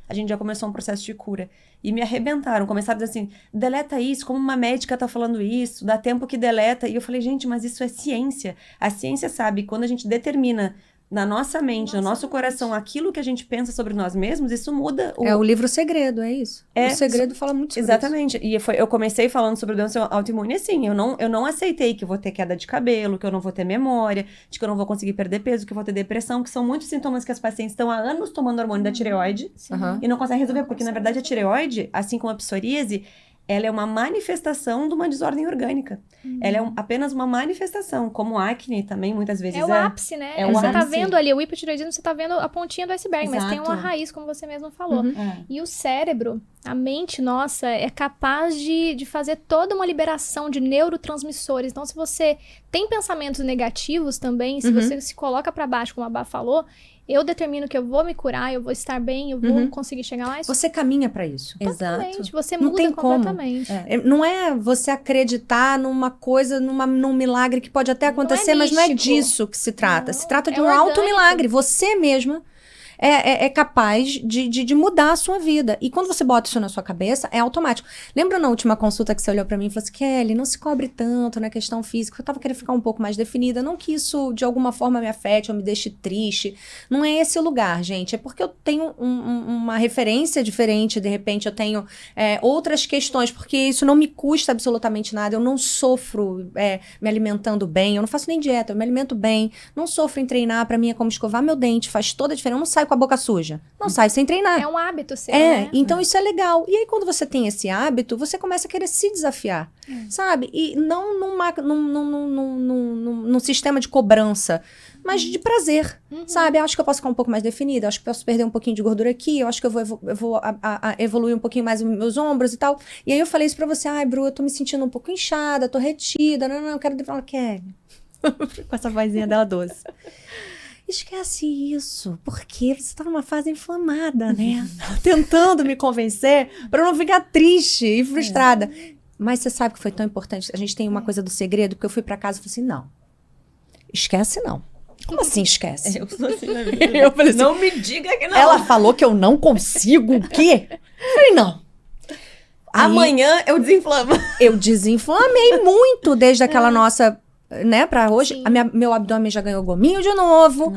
a gente já começou um processo de cura. E me arrebentaram, começaram a dizer assim, deleta isso, como uma médica tá falando isso, dá tempo que deleta. E eu falei, gente, mas isso é ciência. A ciência sabe, quando a gente determina na nossa mente, no nosso coração, aquilo que a gente pensa sobre nós mesmos, isso muda. É o livro Segredo, é isso. O Segredo fala muito sobre exatamente. Isso. E eu comecei falando sobre doença autoimune assim, eu não aceitei que eu vou ter queda de cabelo, que eu não vou ter memória, de que eu não vou conseguir perder peso, que eu vou ter depressão, que são muitos sintomas que as pacientes estão há anos tomando hormônio da tireoide e não conseguem resolver, porque na verdade a tireoide, assim como a psoríase, ela é uma manifestação de uma desordem orgânica. Ela é apenas uma manifestação, como acne também, muitas vezes é o ápice, né? Você tá vendo ali, o hipotireoidismo, você tá vendo a pontinha do iceberg, mas tem uma raiz, como você mesmo falou. E o cérebro, a mente nossa, é capaz de fazer toda uma liberação de neurotransmissores. Então, se você tem pensamentos negativos também, se você se coloca pra baixo, como a Bá falou, eu determino que eu vou me curar, eu vou estar bem, eu vou conseguir chegar lá. Você caminha pra isso. Exatamente. Você muda completamente. Não é você acreditar numa coisa, num milagre que pode até acontecer, mas não é disso que se trata. Se trata de um alto milagre. Você mesma é capaz de mudar a sua vida. E quando você bota isso na sua cabeça, é automático. Lembra na última consulta que você olhou pra mim e falou assim, Kelly, não se cobre tanto na questão física, eu tava querendo ficar um pouco mais definida, não que isso de alguma forma me afete ou me deixe triste. Não é esse o lugar, gente. É porque eu tenho uma referência diferente, de repente eu tenho outras questões, porque isso não me custa absolutamente nada, eu não sofro me alimentando bem, eu não faço nem dieta, eu me alimento bem, não sofro em treinar, pra mim é como escovar meu dente, faz toda a diferença, eu não saio com a boca suja, não saio sem treinar. É um hábito seu, né? Então isso é legal. E aí quando você tem esse hábito, você começa a querer se desafiar, sabe? E não num sistema de cobrança, mas de prazer, sabe? Eu acho que eu posso ficar um pouco mais definida, eu acho que eu posso perder um pouquinho de gordura aqui, eu acho que eu vou evoluir um pouquinho mais os meus ombros e tal. E aí eu falei isso pra você, ai, Bru, eu tô me sentindo um pouco inchada, tô retida, não, eu quero... Ela quer. Com essa vozinha dela doce. Esquece isso, porque você tá numa fase inflamada, né? Tentando me convencer pra eu não ficar triste e frustrada. Mas você sabe que foi tão importante. A gente tem uma coisa do segredo, porque eu fui pra casa e falei assim, não, esquece não. Como assim esquece? Eu sou assim na vida. Eu falei assim, não me diga que não. Ela falou que eu não consigo o quê? Eu falei, não. Amanhã eu desinflamo. Eu desinflamei muito desde aquela nossa, né, pra hoje. Sim. Meu abdômen já ganhou gominho de novo.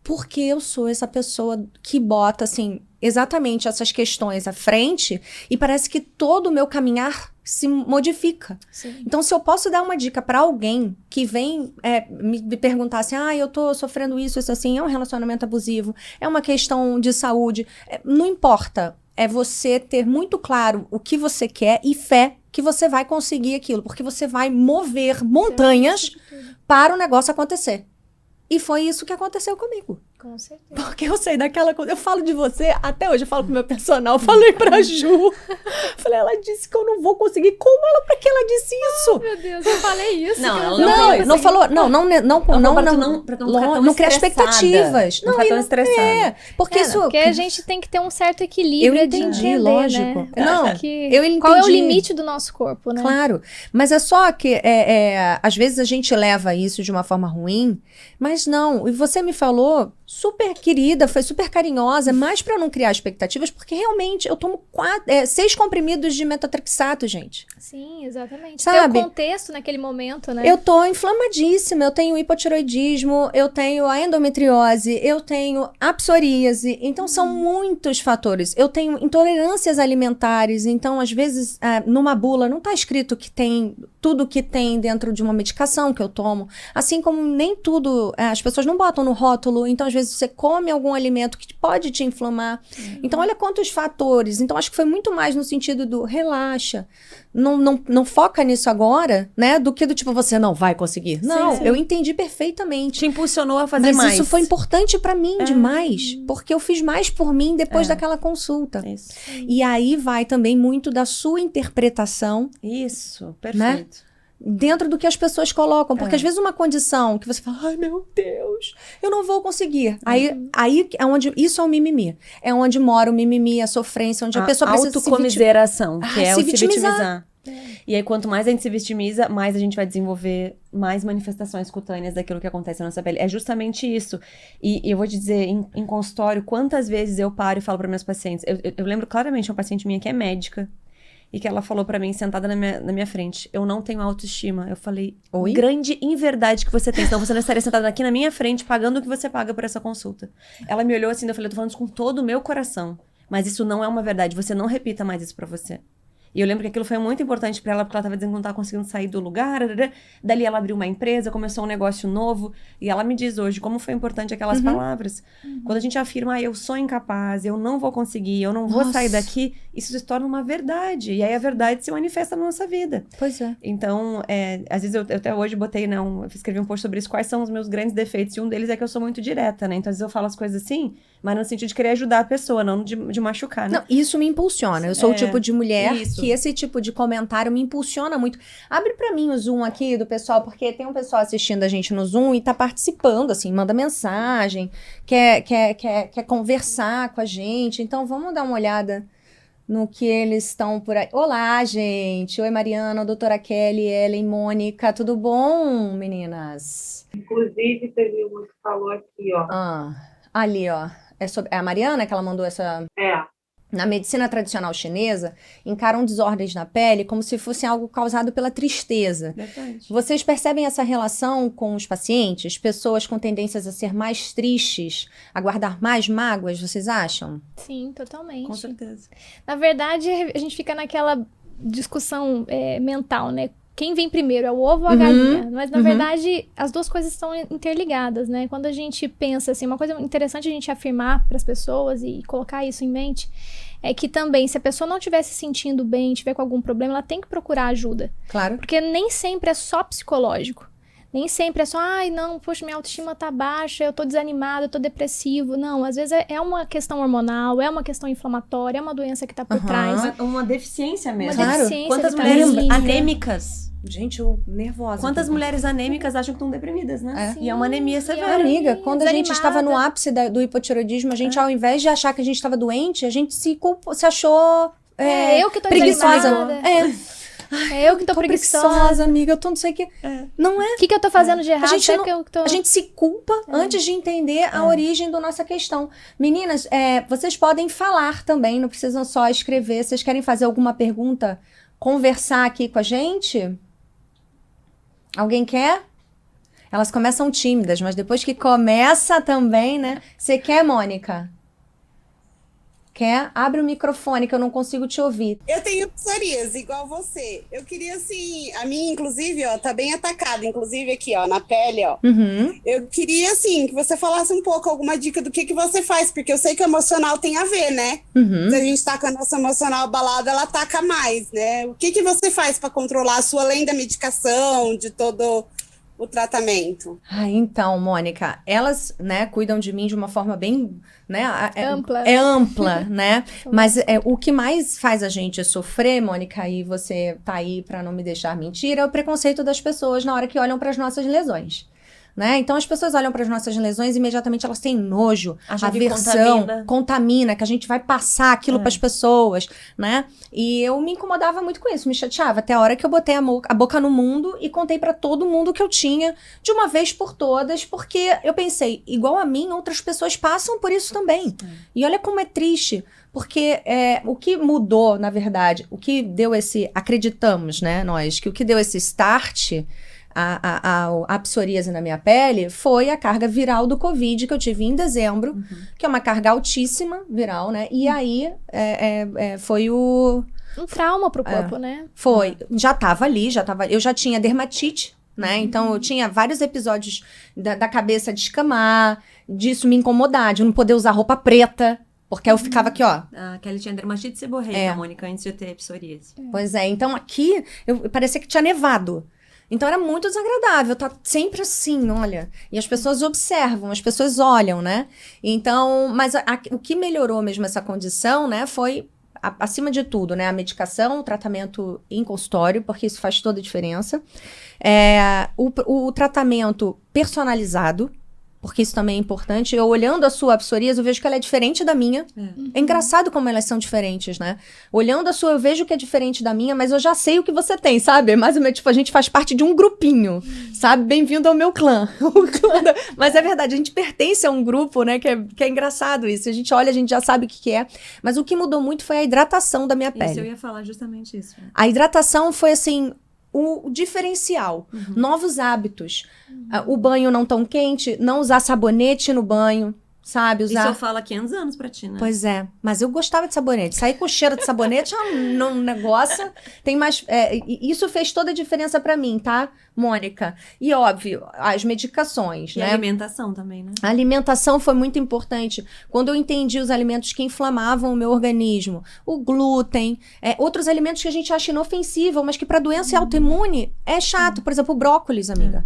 Porque eu sou essa pessoa que bota, assim, exatamente essas questões à frente e parece que todo o meu caminhar se modifica. Sim. Então, se eu posso dar uma dica pra alguém que vem me perguntar assim, eu tô sofrendo isso assim, é um relacionamento abusivo, é uma questão de saúde, não importa. É você ter muito claro o que você quer e fé que você vai conseguir aquilo, porque você vai mover montanhas para o negócio acontecer. E foi isso que aconteceu comigo. Com certeza. Porque eu sei daquela coisa. Eu falo de você até hoje. Eu falo com o meu personal. Eu falei pra Ju. Falei, ela disse que eu não vou conseguir. Como ela? Pra que ela disse isso? Meu Deus, eu falei isso. Não, que ela eu não falou isso. Não falou. Não, pra tu não ficar tão não criar estressada. expectativas. Não ficar tão estressada. Porque isso. Porque a gente tem que ter um certo equilíbrio Eu entendi, de entender, lógico. né? Não, que, eu entendi. qual é o limite do nosso corpo, né? Claro, mas é só que às vezes a gente leva isso de uma forma ruim, mas não. E você me falou super querida, foi super carinhosa, mas pra não criar expectativas, porque realmente eu tomo 6 comprimidos de metotrexato, gente. Sim, exatamente. Sabe? Tem o contexto naquele momento, né? Eu tô inflamadíssima, eu tenho hipotiroidismo, eu tenho a endometriose, eu tenho a psoríase, então são muitos fatores. Eu tenho intolerâncias alimentares, então às vezes numa bula não tá escrito que tem tudo que tem dentro de uma medicação que eu tomo, assim como nem tudo, as pessoas não botam no rótulo, então às vezes você come algum alimento que pode te inflamar. Então olha quantos fatores. Então acho que foi muito mais no sentido do relaxa, não foca nisso agora, né, do que do tipo, você não vai conseguir. Não, sim. eu entendi perfeitamente. Te impulsionou a fazer Mas mais. isso foi importante pra mim demais, porque eu fiz mais por mim depois daquela consulta. Isso. E aí vai também muito da sua interpretação Isso, perfeito. dentro do que as pessoas colocam. Porque às vezes uma condição que você fala, ai meu Deus, eu não vou conseguir. Aí é onde, isso é o mimimi. É onde mora o mimimi, a sofrência, onde a pessoa precisa autocomiseração, que é o se vitimizar. vitimizar. E aí, quanto mais a gente se vitimiza, mais a gente vai desenvolver mais manifestações cutâneas daquilo que acontece na nossa pele. É justamente isso. E eu vou te dizer, em consultório, quantas vezes eu paro e falo para meus pacientes. Eu lembro claramente uma paciente minha que é médica e que ela falou para mim, sentada na minha frente, eu não tenho autoestima. Eu falei, Oi? grande inverdade que você tem, senão você não estaria sentada aqui na minha frente pagando o que você paga por essa consulta. Ela me olhou assim, eu falei, eu tô falando isso com todo o meu coração, mas isso não é uma verdade, você não repita mais isso pra você. E eu lembro que aquilo foi muito importante pra ela, porque ela tava dizendo que não tava conseguindo sair do lugar. Dali ela abriu uma empresa, começou um negócio novo. E ela me diz hoje como foi importante aquelas palavras. Quando a gente afirma, eu sou incapaz, eu não vou conseguir, eu não vou sair daqui, isso se torna uma verdade. E aí a verdade se manifesta na nossa vida. Pois é. Então, às vezes eu até hoje botei, né, eu escrevi um post sobre isso, quais são os meus grandes defeitos. E um deles é que eu sou muito direta, né? Então, às vezes eu falo as coisas assim, mas no sentido de querer ajudar a pessoa, não de machucar, né? Não, isso me impulsiona. Eu sou o tipo de mulher isso. que esse tipo de comentário me impulsiona muito. Abre pra mim o Zoom aqui do pessoal, porque tem um pessoal assistindo a gente no Zoom e tá participando, assim, manda mensagem, quer conversar com a gente. Então, vamos dar uma olhada no que eles estão por aí. Olá, gente! Oi, Mariana, doutora Kelly, Ellen, Mônica, tudo bom, meninas? Inclusive, teve uma que falou aqui, ó. Ali, ó. É a Mariana que ela mandou essa... Na medicina tradicional chinesa, encaram desordens na pele como se fosse algo causado pela tristeza. Verdade. Vocês percebem essa relação com os pacientes? Pessoas com tendências a ser mais tristes, a guardar mais mágoas, vocês acham? Sim, totalmente. Com certeza. Na verdade, a gente fica naquela discussão mental, né? Quem vem primeiro, é o ovo ou a galinha? Mas, na verdade, as duas coisas estão interligadas, né? Quando a gente pensa, assim, uma coisa interessante a gente afirmar para as pessoas e colocar isso em mente, é que também, se a pessoa não estiver se sentindo bem, tiver com algum problema, ela tem que procurar ajuda. Claro. Porque nem sempre é só psicológico. Nem sempre é só, ai, não, poxa, minha autoestima tá baixa, eu tô desanimado, eu tô depressivo. Não, às vezes é uma questão hormonal, é uma questão inflamatória, é uma doença que tá por trás. Uma deficiência mesmo. Uma deficiência. Quantas vitamina mulheres D. anêmicas? Gente, eu nervosa. Quantas mulheres anêmicas acham que estão deprimidas, né? E é uma anemia severa. Amiga, quando a gente estava no desanimada. ápice do hipotireoidismo, a gente, ao invés de achar que a gente estava doente, a gente se achou eu que tô preguiçosa. desanimada. É eu que tô preguiçosa. Amiga, eu tô não sei o que. Não é. O que eu tô fazendo de errado? gente não- Que eu tô... A gente se culpa antes de entender a origem da nossa questão. Meninas, vocês podem falar também, não precisam só escrever. Vocês querem fazer alguma pergunta? Conversar aqui com a gente? Alguém quer? Elas começam tímidas, mas depois que começa também, né? Você quer, Mônica? Quer? Abre o microfone que eu não consigo te ouvir. Eu tenho psoríase, igual você. Eu queria, assim, a minha, inclusive, ó, tá bem atacada, inclusive aqui, ó, na pele, ó. Uhum. Eu queria, assim, que você falasse um pouco, alguma dica do que você faz, porque eu sei que o emocional tem a ver, né? Uhum. Se a gente tá com a nossa emocional abalada, ela ataca mais, né? O que você faz para controlar a sua, além da medicação, de todo o tratamento? Então, Mônica, elas, né, cuidam de mim de uma forma bem, né, Ampla. É ampla, né? Mas o que mais faz a gente sofrer, Mônica, e você tá aí pra não me deixar mentir, é o preconceito das pessoas na hora que olham para as nossas lesões. Né? Então as pessoas olham para as nossas lesões e imediatamente elas têm nojo, Acha que aversão, contamina, que a gente vai passar aquilo para as pessoas, né? E eu me incomodava muito com isso, me chateava até a hora que eu botei a boca no mundo e contei para todo mundo que eu tinha de uma vez por todas, porque eu pensei, igual a mim, outras pessoas passam por isso também. E olha como é triste, porque o que mudou, na verdade, o que deu acreditamos, né, nós, que o que deu esse start a psoríase na minha pele foi a carga viral do Covid que eu tive em dezembro, que é uma carga altíssima viral, né? E aí foi um trauma pro corpo, né? Foi. Já tava ali, eu já tinha dermatite, né? Então eu tinha vários episódios da cabeça descamar, disso me incomodar, de não poder usar roupa preta. Porque eu ficava aqui, ó. A Kelly tinha dermatite seborreica, Mônica, antes de ter psoríase. Pois é, então aqui parecia que tinha nevado. Então era muito desagradável, tá sempre assim, olha. E as pessoas observam, as pessoas olham, né? Então, mas o que melhorou mesmo essa condição, né, foi, acima de tudo, né, a medicação, o tratamento em consultório, porque isso faz toda a diferença. O tratamento personalizado, porque isso também é importante. Eu olhando a sua psoríase, eu vejo que ela é diferente da minha. É engraçado como elas são diferentes, né? Olhando a sua, eu vejo que é diferente da minha, mas eu já sei o que você tem, sabe? Mais ou menos, tipo, a gente faz parte de um grupinho, sabe? Bem-vindo ao meu clã. Mas é verdade, a gente pertence a um grupo, né? Que é engraçado isso. A gente olha, a gente já sabe o que é. Mas o que mudou muito foi a hidratação da minha pele. Isso, eu ia falar justamente isso. A hidratação foi, assim, o diferencial, novos hábitos, o banho não tão quente, não usar sabonete no banho, sabe? Isso eu falo há 500 anos pra ti, né? Pois é, mas eu gostava de sabonete, sair com cheiro de sabonete é um negócio, tem mais, isso fez toda a diferença pra mim, tá, Mônica? E óbvio, as medicações, E né? a alimentação também, né? A alimentação foi muito importante. Quando eu entendi os alimentos que inflamavam o meu organismo, o glúten, outros alimentos que a gente acha inofensível, mas que para doença autoimune é chato. Por exemplo, o brócolis, amiga.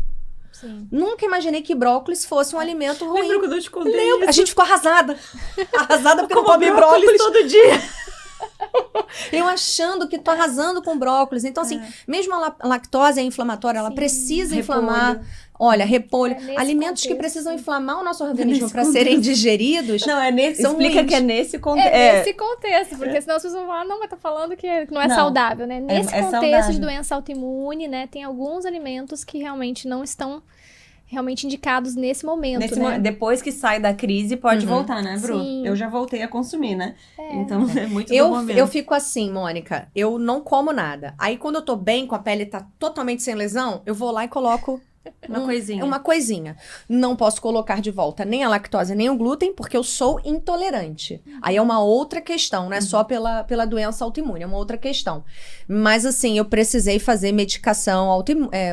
Sim. Nunca imaginei que brócolis fosse um alimento ruim. Lembra quando eu te contei Lembro. isso? A gente ficou arrasada. Arrasada porque não Como come brócolis brócolis todo dia. Eu achando que tô arrasando com brócolis. Então, assim, mesmo a lactose é inflamatória, ela precisa inflamar. Olha, repolho. Alimentos que precisam inflamar o nosso organismo para serem digeridos. Não, São explica ruins. que é nesse contexto. Nesse contexto, porque senão as pessoas vão falar, não, mas tá falando que não é saudável, né? Nesse contexto saudável. de doença autoimune, né, tem alguns alimentos que realmente não estão realmente indicados nesse momento, né? Depois que sai da crise, pode voltar, né, Bru? Sim. Eu já voltei a consumir, né? Então, é muito do Eu momento. fico assim, Mônica, eu não como nada. Aí quando eu tô bem, com a pele tá totalmente sem lesão, eu vou lá e coloco uma coisinha. Não posso colocar de volta nem a lactose, nem o glúten, porque eu sou intolerante. Aí é uma outra questão, não é só pela doença autoimune, é uma outra questão. Mas assim, eu precisei fazer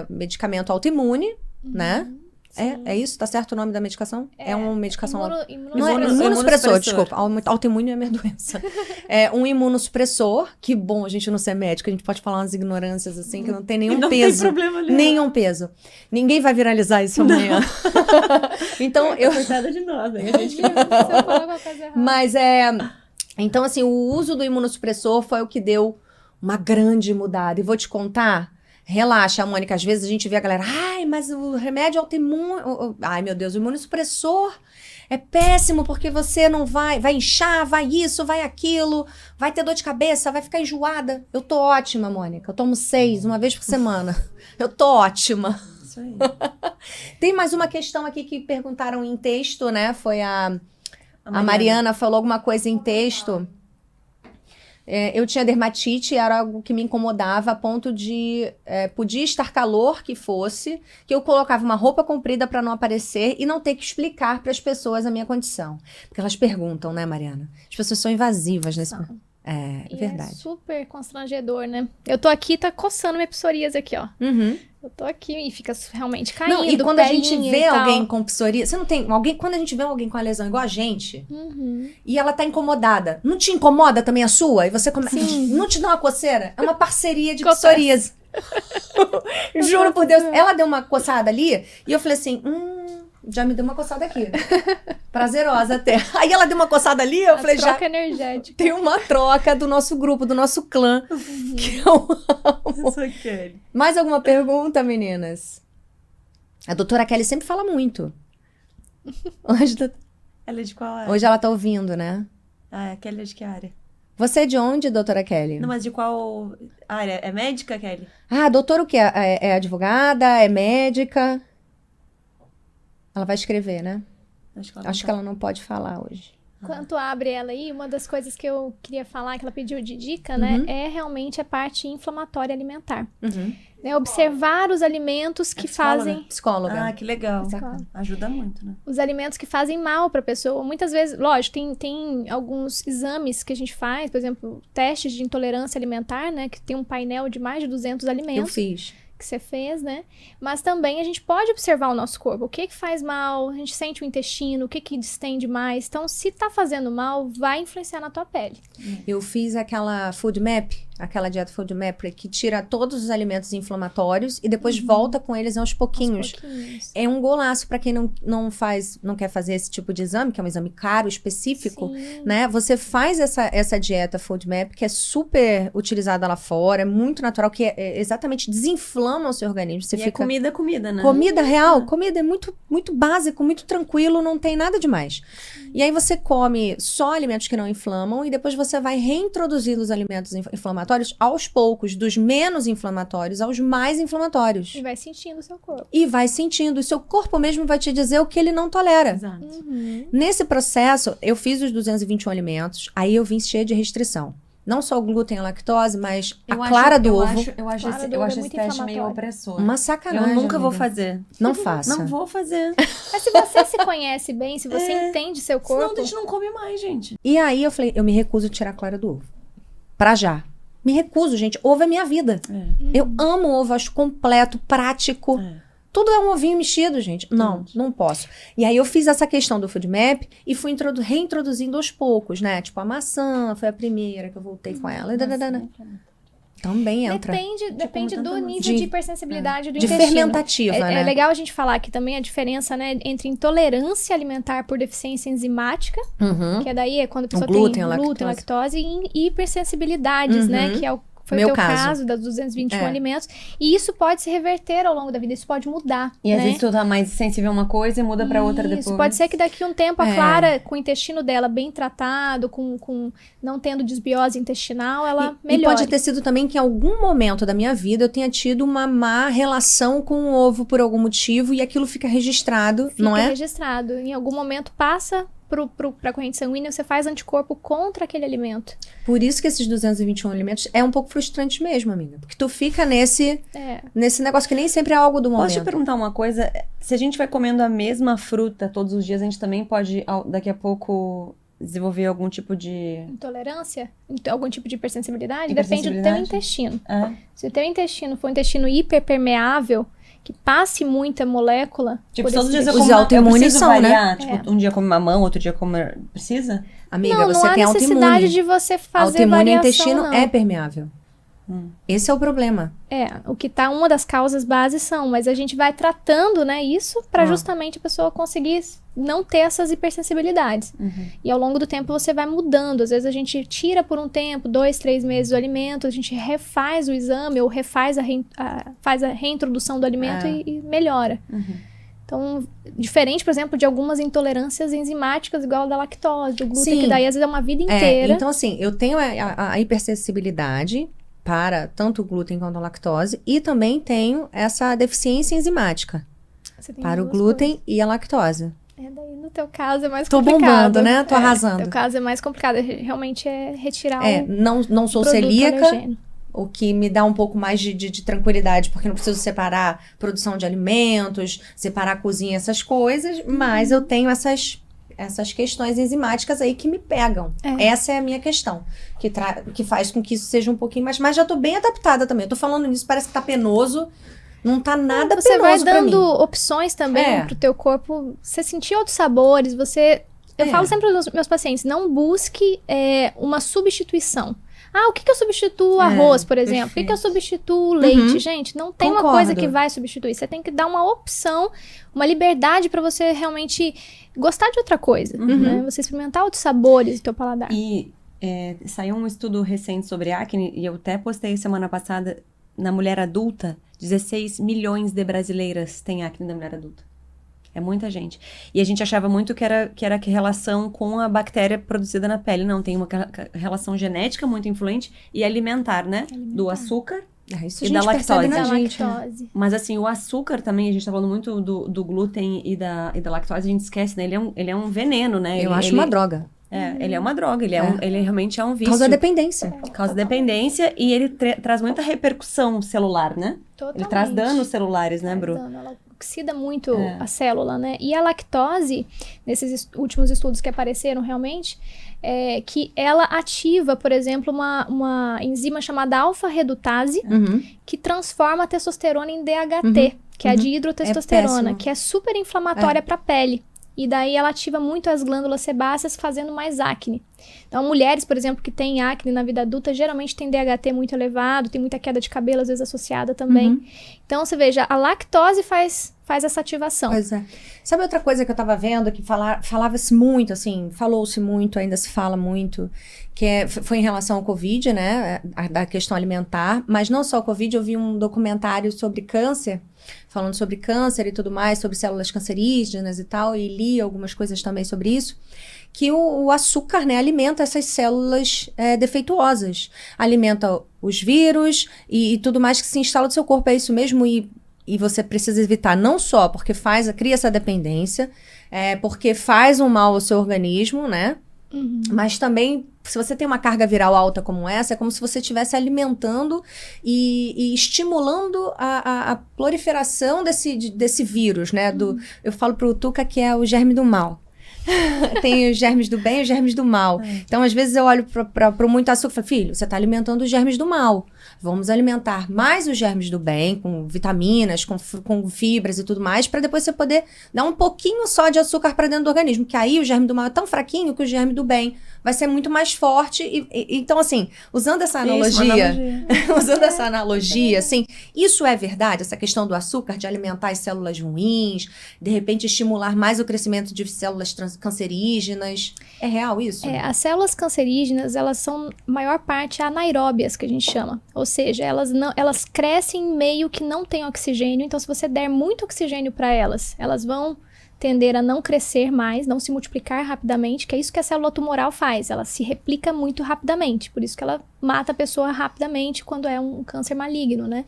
medicamento autoimune, né? É isso? Tá certo o nome da medicação? É uma medicação... Não é imunossupressor, desculpa. Autoimune é a minha doença. É um imunossupressor. Que bom a gente não ser médico. A gente pode falar umas ignorâncias assim, que não tem nenhum peso. Não tem problema nenhum. Nenhum peso. Ninguém vai viralizar isso amanhã. Então, Coitada de nós, hein? A gente que... Você falou alguma coisa errada. Mas então, assim, o uso do imunossupressor foi o que deu uma grande mudada. E vou te contar... Relaxa, Mônica. Às vezes a gente vê a galera... Ai, mas o remédio autoimune... Ai, meu Deus, o imunossupressor é péssimo porque você não vai inchar, vai isso, vai aquilo, vai ter dor de cabeça, vai ficar enjoada. Eu tô ótima, Mônica. Eu tomo 6, uma vez por semana. Eu tô ótima. Isso aí. Tem mais uma questão aqui que perguntaram em texto, né? Foi a Mariana falou alguma coisa em texto. Eu tinha dermatite, era algo que me incomodava a ponto de... podia estar calor que fosse, que eu colocava uma roupa comprida para não aparecer e não ter que explicar para as pessoas a minha condição. Porque elas perguntam, né, Mariana? As pessoas são invasivas nesse... É verdade. É super constrangedor, né? Eu tô aqui, tá coçando minha psoríase aqui, ó. Uhum. Eu tô aqui e fica realmente caindo. Não, e quando a gente vê tal. alguém com psoríase... Você não tem... Quando a gente vê alguém com a lesão igual a gente, e ela tá incomodada, não te incomoda também a sua? E você começa... Não te dá uma coceira? É uma parceria de psoríase. Juro por Deus. Ela deu uma coçada ali, e eu falei assim... já me deu uma coçada aqui. Prazerosa até. Aí ela deu uma coçada ali, eu falei, troca energética. Tem uma troca do nosso grupo, do nosso clã, que eu amo. Eu sou Kelly. Mais alguma pergunta, meninas? A doutora Kelly sempre fala muito. Ela é de qual área? Hoje ela tá ouvindo, né? Ah, a Kelly é de que área? Você é de onde, doutora Kelly? Não, mas de qual área? É médica, Kelly? Ah, doutora o quê? É advogada? É médica? Ela vai escrever, né? Acho que ela não pode falar hoje. Enquanto abre ela aí, uma das coisas que eu queria falar, que ela pediu de dica, né? É realmente a parte inflamatória alimentar. Né, observar os alimentos que fazem... Psicóloga. Ah, que legal. Psicóloga. Ajuda muito, né? Os alimentos que fazem mal para a pessoa. Muitas vezes, lógico, tem alguns exames que a gente faz, por exemplo, testes de intolerância alimentar, né? Que tem um painel de mais de 200 alimentos. Eu fiz. Que você fez, né? Mas também a gente pode observar o nosso corpo. O que faz mal, a gente sente o intestino, o que distende mais. Então, se tá fazendo mal, vai influenciar na tua pele. Eu fiz aquela food map, aquela dieta food map, que tira todos os alimentos inflamatórios e depois volta com eles aos pouquinhos. É um golaço para quem não quer fazer esse tipo de exame, que é um exame caro, específico, né? Você faz essa dieta food map, que é super utilizada lá fora, é muito natural, que exatamente desinflama o seu organismo. Você fica... é comida, né? Comida real, comida é muito, muito básico, muito tranquilo, não tem nada demais. E aí você come só alimentos que não inflamam e depois você vai reintroduzindo os alimentos inflamatórios aos poucos, dos menos inflamatórios aos mais inflamatórios. E vai sentindo o seu corpo. E vai sentindo. E seu corpo mesmo vai te dizer o que ele não tolera. Exato. Nesse processo, eu fiz os 221 alimentos, aí eu vim cheia de restrição. Não só o glúten e a lactose, mas a clara do ovo. Eu acho esse teste meio opressor. Uma sacanagem. Eu nunca vou amiga. fazer. Não faça. Não vou fazer. Mas se você se conhece bem, se você entende seu corpo... Senão a gente não come mais, gente. E aí eu falei, eu me recuso a tirar a clara do ovo. Pra já. Me recuso, gente. Ovo é minha vida. Eu amo ovo, acho completo, prático. Tudo é um ovinho mexido, gente. Não posso. E aí eu fiz essa questão do food map e fui reintroduzindo aos poucos, né? Tipo, a maçã foi a primeira que eu voltei com ela. Também entra. Depende do nível de hipersensibilidade do de intestino. Fermentativa, né? É legal a gente falar aqui também a diferença, né, entre intolerância alimentar por deficiência enzimática, que daí é quando a pessoa glúten, tem glúten, lactose, e hipersensibilidades, né, que é o foi o teu caso, das 221 alimentos. E isso pode se reverter ao longo da vida, isso pode mudar. E às vezes tu tá mais sensível a uma coisa e muda pra outra depois. Isso, pode ser que daqui a um tempo a Clara, com o intestino dela bem tratado, com não tendo desbiose intestinal, ela melhore. E pode ter sido também que em algum momento da minha vida eu tenha tido uma má relação com o ovo por algum motivo e aquilo fica registrado, não é? Fica registrado. Em algum momento passa pra corrente sanguínea, você faz anticorpo contra aquele alimento. Por isso que esses 221 alimentos é um pouco frustrante mesmo, amiga. Porque tu fica nesse negócio que nem sempre é algo do momento. Posso te perguntar uma coisa? Se a gente vai comendo a mesma fruta todos os dias, a gente também pode, daqui a pouco, desenvolver algum tipo de... Intolerância? Algum tipo de hipersensibilidade? Depende do teu intestino. Se o teu intestino for um intestino hiperpermeável, que passe muita molécula... Tipo, todos os dias os autoimunes são, variar, né? Tipo, um dia come mamão, outro dia come... Precisa? Amiga, você tem autoimune. Não há necessidade de você fazer autoimune variação, intestino não. é permeável. Esse é o problema. O que tá, uma das causas bases são, mas a gente vai tratando, né, isso pra justamente a pessoa conseguir não ter essas hipersensibilidades. E ao longo do tempo você vai mudando. Às vezes a gente tira por um tempo, 2, 3 meses o alimento, a gente refaz o exame ou refaz faz a reintrodução do alimento e melhora. Então, diferente, por exemplo, de algumas intolerâncias enzimáticas, igual a da lactose, do glúten, que daí às vezes é uma vida inteira. Então, assim, eu tenho a hipersensibilidade para tanto o glúten quanto a lactose e também tenho essa deficiência enzimática para o glúten e a lactose. Daí no teu caso é mais Tô complicado. bombando, né? Tô arrasando. No teu caso é mais complicado. Realmente é retirar não sou produto celíaca, alergênio. o que me dá um pouco mais de tranquilidade, porque não preciso separar produção de alimentos, separar a cozinha, essas coisas, mas eu tenho essas questões enzimáticas aí que me pegam. Essa é a minha questão, que faz com que isso seja um pouquinho mais... Mas já tô bem adaptada também. Eu tô falando nisso, parece que tá penoso. Não tá nada você penoso vai dando pra mim. opções também pro teu corpo. Você sentir outros sabores, eu falo sempre aos meus pacientes, não busque uma substituição. O que eu substituo arroz, por exemplo? O que eu substituo leite? Gente, não tem uma coisa que vai substituir. Você tem que dar uma opção, uma liberdade pra você realmente gostar de outra coisa. Né? Você experimentar outros sabores do teu paladar. E saiu um estudo recente sobre acne, e eu até postei semana passada, na mulher adulta, 16 milhões de brasileiras têm acne na mulher adulta. É muita gente. E a gente achava muito que era relação com a bactéria produzida na pele. Não, tem uma relação genética muito influente e alimentar, né? Do açúcar isso e da lactose. Na gente, né? Mas assim, o açúcar também, a gente tá falando muito do glúten e da lactose, a gente esquece, né? Ele é um veneno, né? Eu acho uma droga. Ele é uma droga, ele realmente é um vício. Causa dependência. Causa dependência e ele traz muita repercussão celular, né? Totalmente. Ele traz danos celulares, né, Bru? Ela oxida muito a célula, né? E a lactose, nesses últimos estudos que apareceram realmente, que ela ativa, por exemplo, uma enzima chamada alfa-redutase, que transforma a testosterona em DHT, que é a dihidrotestosterona, que é super inflamatória para a pele. E daí ela ativa muito as glândulas sebáceas, fazendo mais acne. Então, mulheres, por exemplo, que têm acne na vida adulta, geralmente têm DHT muito elevado, tem muita queda de cabelo, às vezes associada também. Então, você veja, a lactose faz essa ativação. Pois é. Sabe outra coisa que eu tava vendo, que falava-se muito, assim, falou-se muito, ainda se fala muito, que foi em relação ao Covid, né, da questão alimentar, mas não só o Covid, eu vi um documentário sobre câncer, falando sobre câncer e tudo mais, sobre células cancerígenas e tal, e li algumas coisas também sobre isso, que o açúcar, né, alimenta essas células defeituosas, alimenta os vírus e tudo mais que se instala no seu corpo, é isso mesmo, e você precisa evitar não só porque cria essa dependência, porque faz um mal ao seu organismo, né, mas também, se você tem uma carga viral alta como essa, é como se você estivesse alimentando e estimulando a proliferação desse vírus, né? Eu falo pro Tuca que é o germe do mal. Tem os germes do bem e os germes do mal. Então, às vezes, eu olho para muito açúcar e falo, filho, você está alimentando os germes do mal. Vamos alimentar mais os germes do bem, com vitaminas, com fibras e tudo mais, para depois você poder dar um pouquinho só de açúcar para dentro do organismo. Que aí o germe do mal é tão fraquinho que o germe do bem vai ser muito mais forte. Então, assim, usando essa analogia, essa analogia, assim, isso é verdade? Essa questão do açúcar, de alimentar as células ruins, de repente estimular mais o crescimento de células cancerígenas. É real isso? As células cancerígenas, elas são, maior parte, anaeróbias, que a gente chama. Ou seja, elas crescem em meio que não tem oxigênio. Então, se você der muito oxigênio para elas vão tender a não crescer mais, não se multiplicar rapidamente, que é isso que a célula tumoral faz. Ela se replica muito rapidamente. Por isso que ela mata a pessoa rapidamente quando é um câncer maligno, né?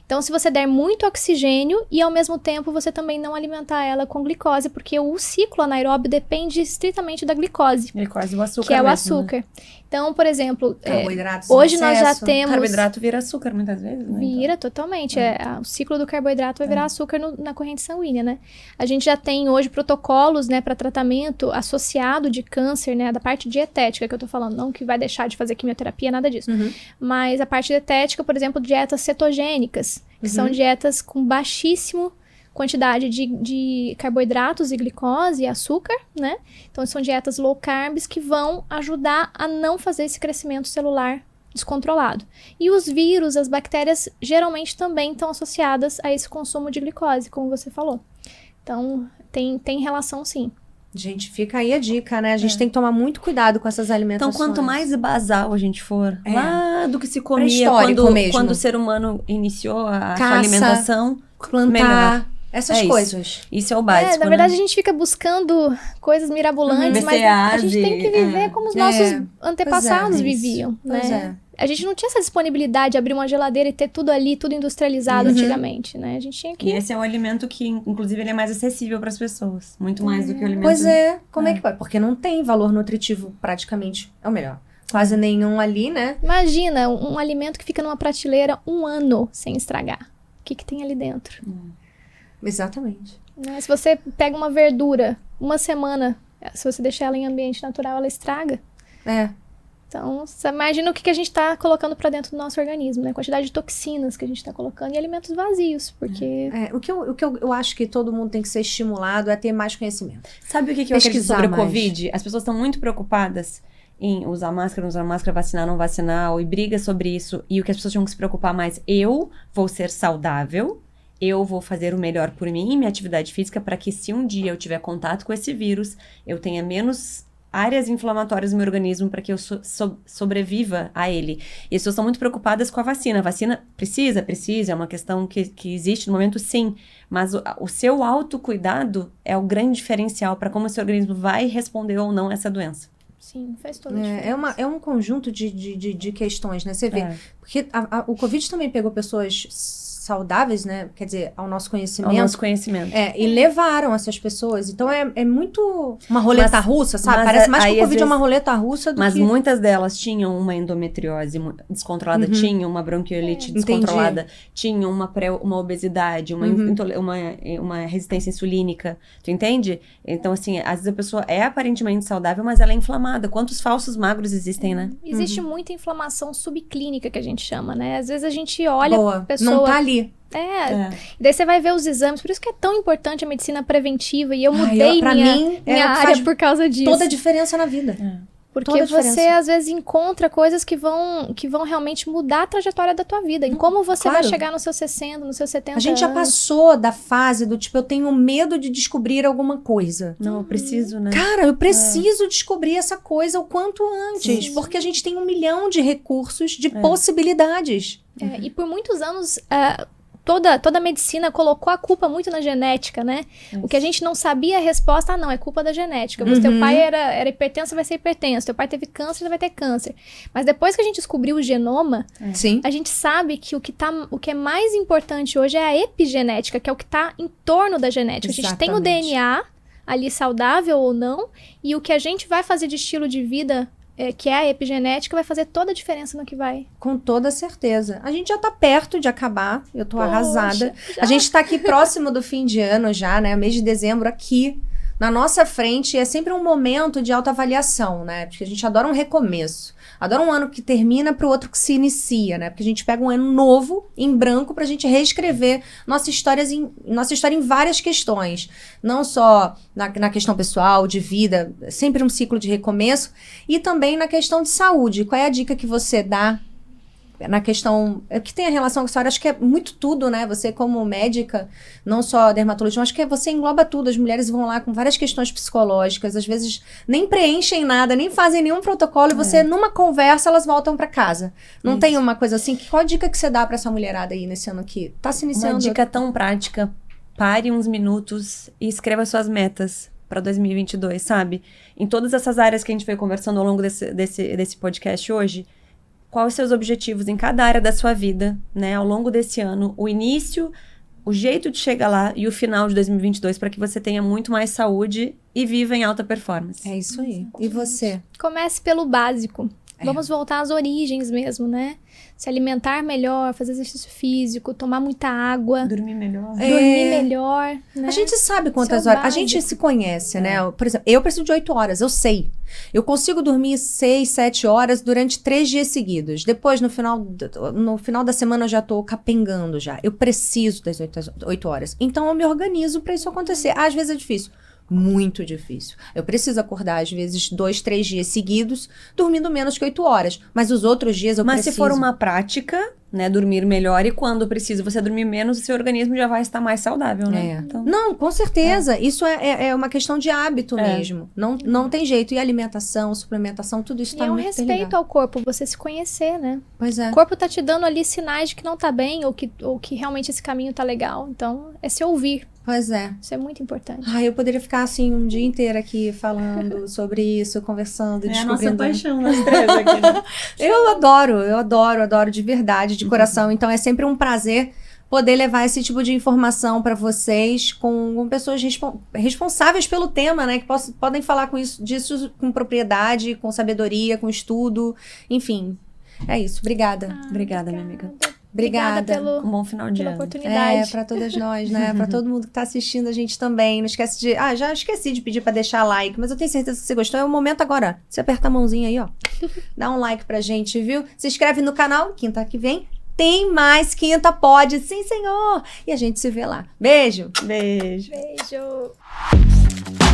Então, se você der muito oxigênio e, ao mesmo tempo, você também não alimentar ela com glicose, porque o ciclo anaeróbio depende estritamente da glicose. Glicose, o açúcar que é o mesmo, açúcar. Né? Então, por exemplo, carboidratos hoje nós já temos... Carboidrato vira açúcar muitas vezes, né? Vira, totalmente. O ciclo do carboidrato vai virar açúcar na corrente sanguínea, né? A gente já tem hoje protocolos, né, para tratamento associado de câncer, né, da parte dietética que eu tô falando, não que vai deixar de fazer quimioterapia, nada disso. Mas a parte dietética, por exemplo, dietas cetogênicas, que são dietas com baixíssimo quantidade de carboidratos e glicose e açúcar, né? Então, são dietas low carbs que vão ajudar a não fazer esse crescimento celular descontrolado. E os vírus, as bactérias, geralmente também estão associadas a esse consumo de glicose, como você falou. Então, tem relação sim. Gente, fica aí a dica, né? A gente tem que tomar muito cuidado com essas alimentações. Então, quanto mais basal a gente for, lá do que se comia Pré-histórico mesmo. Quando o ser humano iniciou a sua Caça, alimentação, plantar, melhor. essas coisas. Isso é o básico, na verdade, né? a gente fica buscando coisas mirabolantes, mas a gente tem que viver como os nossos antepassados viviam, né? Pois é. A gente não tinha essa disponibilidade de abrir uma geladeira e ter tudo ali, tudo industrializado antigamente, né? A gente tinha que... E esse é um alimento que, inclusive, ele é mais acessível para as pessoas. Muito mais do que o alimento... Pois é. Como é que pode? Porque não tem valor nutritivo praticamente, é o melhor, quase nenhum ali, né? Imagina um alimento que fica numa prateleira 1 ano sem estragar. O que tem ali dentro? Exatamente. Né? Se você pega uma verdura, 1 semana, se você deixar ela em ambiente natural, ela estraga. É. Então, você imagina o que a gente está colocando para dentro do nosso organismo, né? A quantidade de toxinas que a gente está colocando e alimentos vazios, porque... O que eu acho que todo mundo tem que ser estimulado é ter mais conhecimento. Sabe o que eu acredito Pesquisar sobre o mais. Covid? As pessoas estão muito preocupadas em usar máscara, não usar máscara, vacinar, não vacinar, e briga sobre isso. E o que as pessoas tinham que se preocupar mais, eu vou ser saudável, eu vou fazer o melhor por mim e minha atividade física para que se um dia eu tiver contato com esse vírus, eu tenha menos áreas inflamatórias no meu organismo para que eu sobreviva a ele. E as pessoas estão muito preocupadas com a vacina. A vacina precisa, é uma questão que existe no momento, sim. Mas o seu autocuidado é o grande diferencial para como o seu organismo vai responder ou não a essa doença. Sim, faz toda a diferença. É um conjunto de questões, né? Você vê. Porque o Covid também pegou pessoas saudáveis, né? Quer dizer, ao nosso conhecimento. Ao nosso conhecimento. E levaram essas pessoas. Então, é muito uma roleta russa, sabe? mas Parece mais que aí, o Covid às é uma roleta russa do Mas que... muitas delas tinham uma endometriose descontrolada, tinham uma bronquiolite descontrolada, tinham uma obesidade, uma resistência insulínica. Tu entende? Então, assim, às vezes a pessoa é aparentemente saudável, mas ela é inflamada. Quantos falsos magros existem, né? Existe muita inflamação subclínica, que a gente chama, né? Às vezes a gente olha a pessoa... Não tá ali. E daí você vai ver os exames, por isso que é tão importante a medicina preventiva, e eu mudei minha área por causa disso. Toda a diferença na vida. Porque você, às vezes, encontra coisas que vão realmente mudar a trajetória da tua vida, em como você vai chegar nos seus 60, nos seus 70 anos. A gente já passou da fase do tipo, eu tenho medo de descobrir alguma coisa. Não, eu preciso, né? Cara, eu preciso descobrir essa coisa o quanto antes, porque a gente tem 1 milhão de recursos, de possibilidades. E por muitos anos... Toda a medicina colocou a culpa muito na genética, né? O que a gente não sabia a resposta, não, é culpa da genética. Teu pai era hipertenso, vai ser hipertenso. Teu pai teve câncer, ele vai ter câncer. Mas depois que a gente descobriu o genoma, a gente sabe que o que é mais importante hoje é a epigenética, que é o que está em torno da genética. Exatamente. A gente tem o DNA ali saudável ou não, e o que a gente vai fazer de estilo de vida... que é a epigenética, vai fazer toda a diferença no que vai. Com toda certeza. A gente já tá perto de acabar, eu tô arrasada. A gente tá aqui próximo do fim de ano já, né? Mês de dezembro aqui, na nossa frente, é sempre um momento de autoavaliação, né? Porque a gente adora um recomeço. Adora um ano que termina pro outro que se inicia, né? Porque a gente pega um ano novo, em branco, pra gente reescrever nossa história em várias questões. Não só na questão pessoal, de vida, sempre um ciclo de recomeço. E também na questão de saúde. Qual é a dica que você dá na questão que tem a relação com a senhora, acho que é muito tudo, né? Você como médica, não só dermatologista, acho que você engloba tudo. As mulheres vão lá com várias questões psicológicas, às vezes nem preenchem nada, nem fazem nenhum protocolo, e você, numa conversa, elas voltam para casa. Não tem uma coisa assim? Qual a dica que você dá para essa mulherada aí nesse ano que tá se iniciando? Uma dica tão prática: pare uns minutos e escreva suas metas para 2022, sabe? Em todas essas áreas que a gente foi conversando ao longo desse podcast hoje, quais os seus objetivos em cada área da sua vida, né? Ao longo desse ano, o início, o jeito de chegar lá e o final de 2022, para que você tenha muito mais saúde e viva em alta performance. É isso aí. E você? Comece pelo básico. Vamos voltar às origens mesmo, né? Se alimentar melhor, fazer exercício físico, tomar muita água. Dormir melhor. Dormir melhor, né? A gente sabe quantas horas. A gente se conhece, né? Por exemplo, eu preciso de 8 horas, eu sei. Eu consigo dormir 6, 7 horas durante 3 dias seguidos. Depois, no final da semana, eu já tô capengando já. Eu preciso das 8 horas. Então, eu me organizo para isso acontecer. Às vezes é difícil. Muito difícil. Eu preciso acordar, às vezes, 2, 3 dias seguidos, dormindo menos que 8 horas. Mas os outros dias eu preciso. Mas se for uma prática, né, dormir melhor, e quando precisa você dormir menos, o seu organismo já vai estar mais saudável, né? Então... Não, com certeza. Isso é uma questão de hábito mesmo. Não tem jeito. E alimentação, suplementação, tudo isso tá muito respeito interligado. ao corpo, você se conhecer, né? Pois é. O corpo tá te dando ali sinais de que não tá bem, ou que realmente esse caminho tá legal. Então, é se ouvir. Pois é. Isso é muito importante. Ai, eu poderia ficar assim um dia inteiro aqui falando sobre isso, conversando, descobrindo. É a nossa paixão nós três aqui, né? Eu adoro de verdade, de coração. Então é sempre um prazer poder levar esse tipo de informação para vocês com pessoas responsáveis pelo tema, né? Que podem falar disso com propriedade, com sabedoria, com estudo, enfim. É isso. Obrigada. Obrigada, minha amiga. Obrigada. Um bom final de pela ano. oportunidade. Para todas nós, né? Para todo mundo que tá assistindo a gente também. Não esquece de... já esqueci de pedir para deixar like, mas eu tenho certeza que você gostou. É o momento agora. Você aperta a mãozinha aí, ó. Dá um like pra gente, viu? Se inscreve no canal. Quinta que vem tem mais Quinta Pode. Sim, senhor! E a gente se vê lá. Beijo! Beijo! Beijo!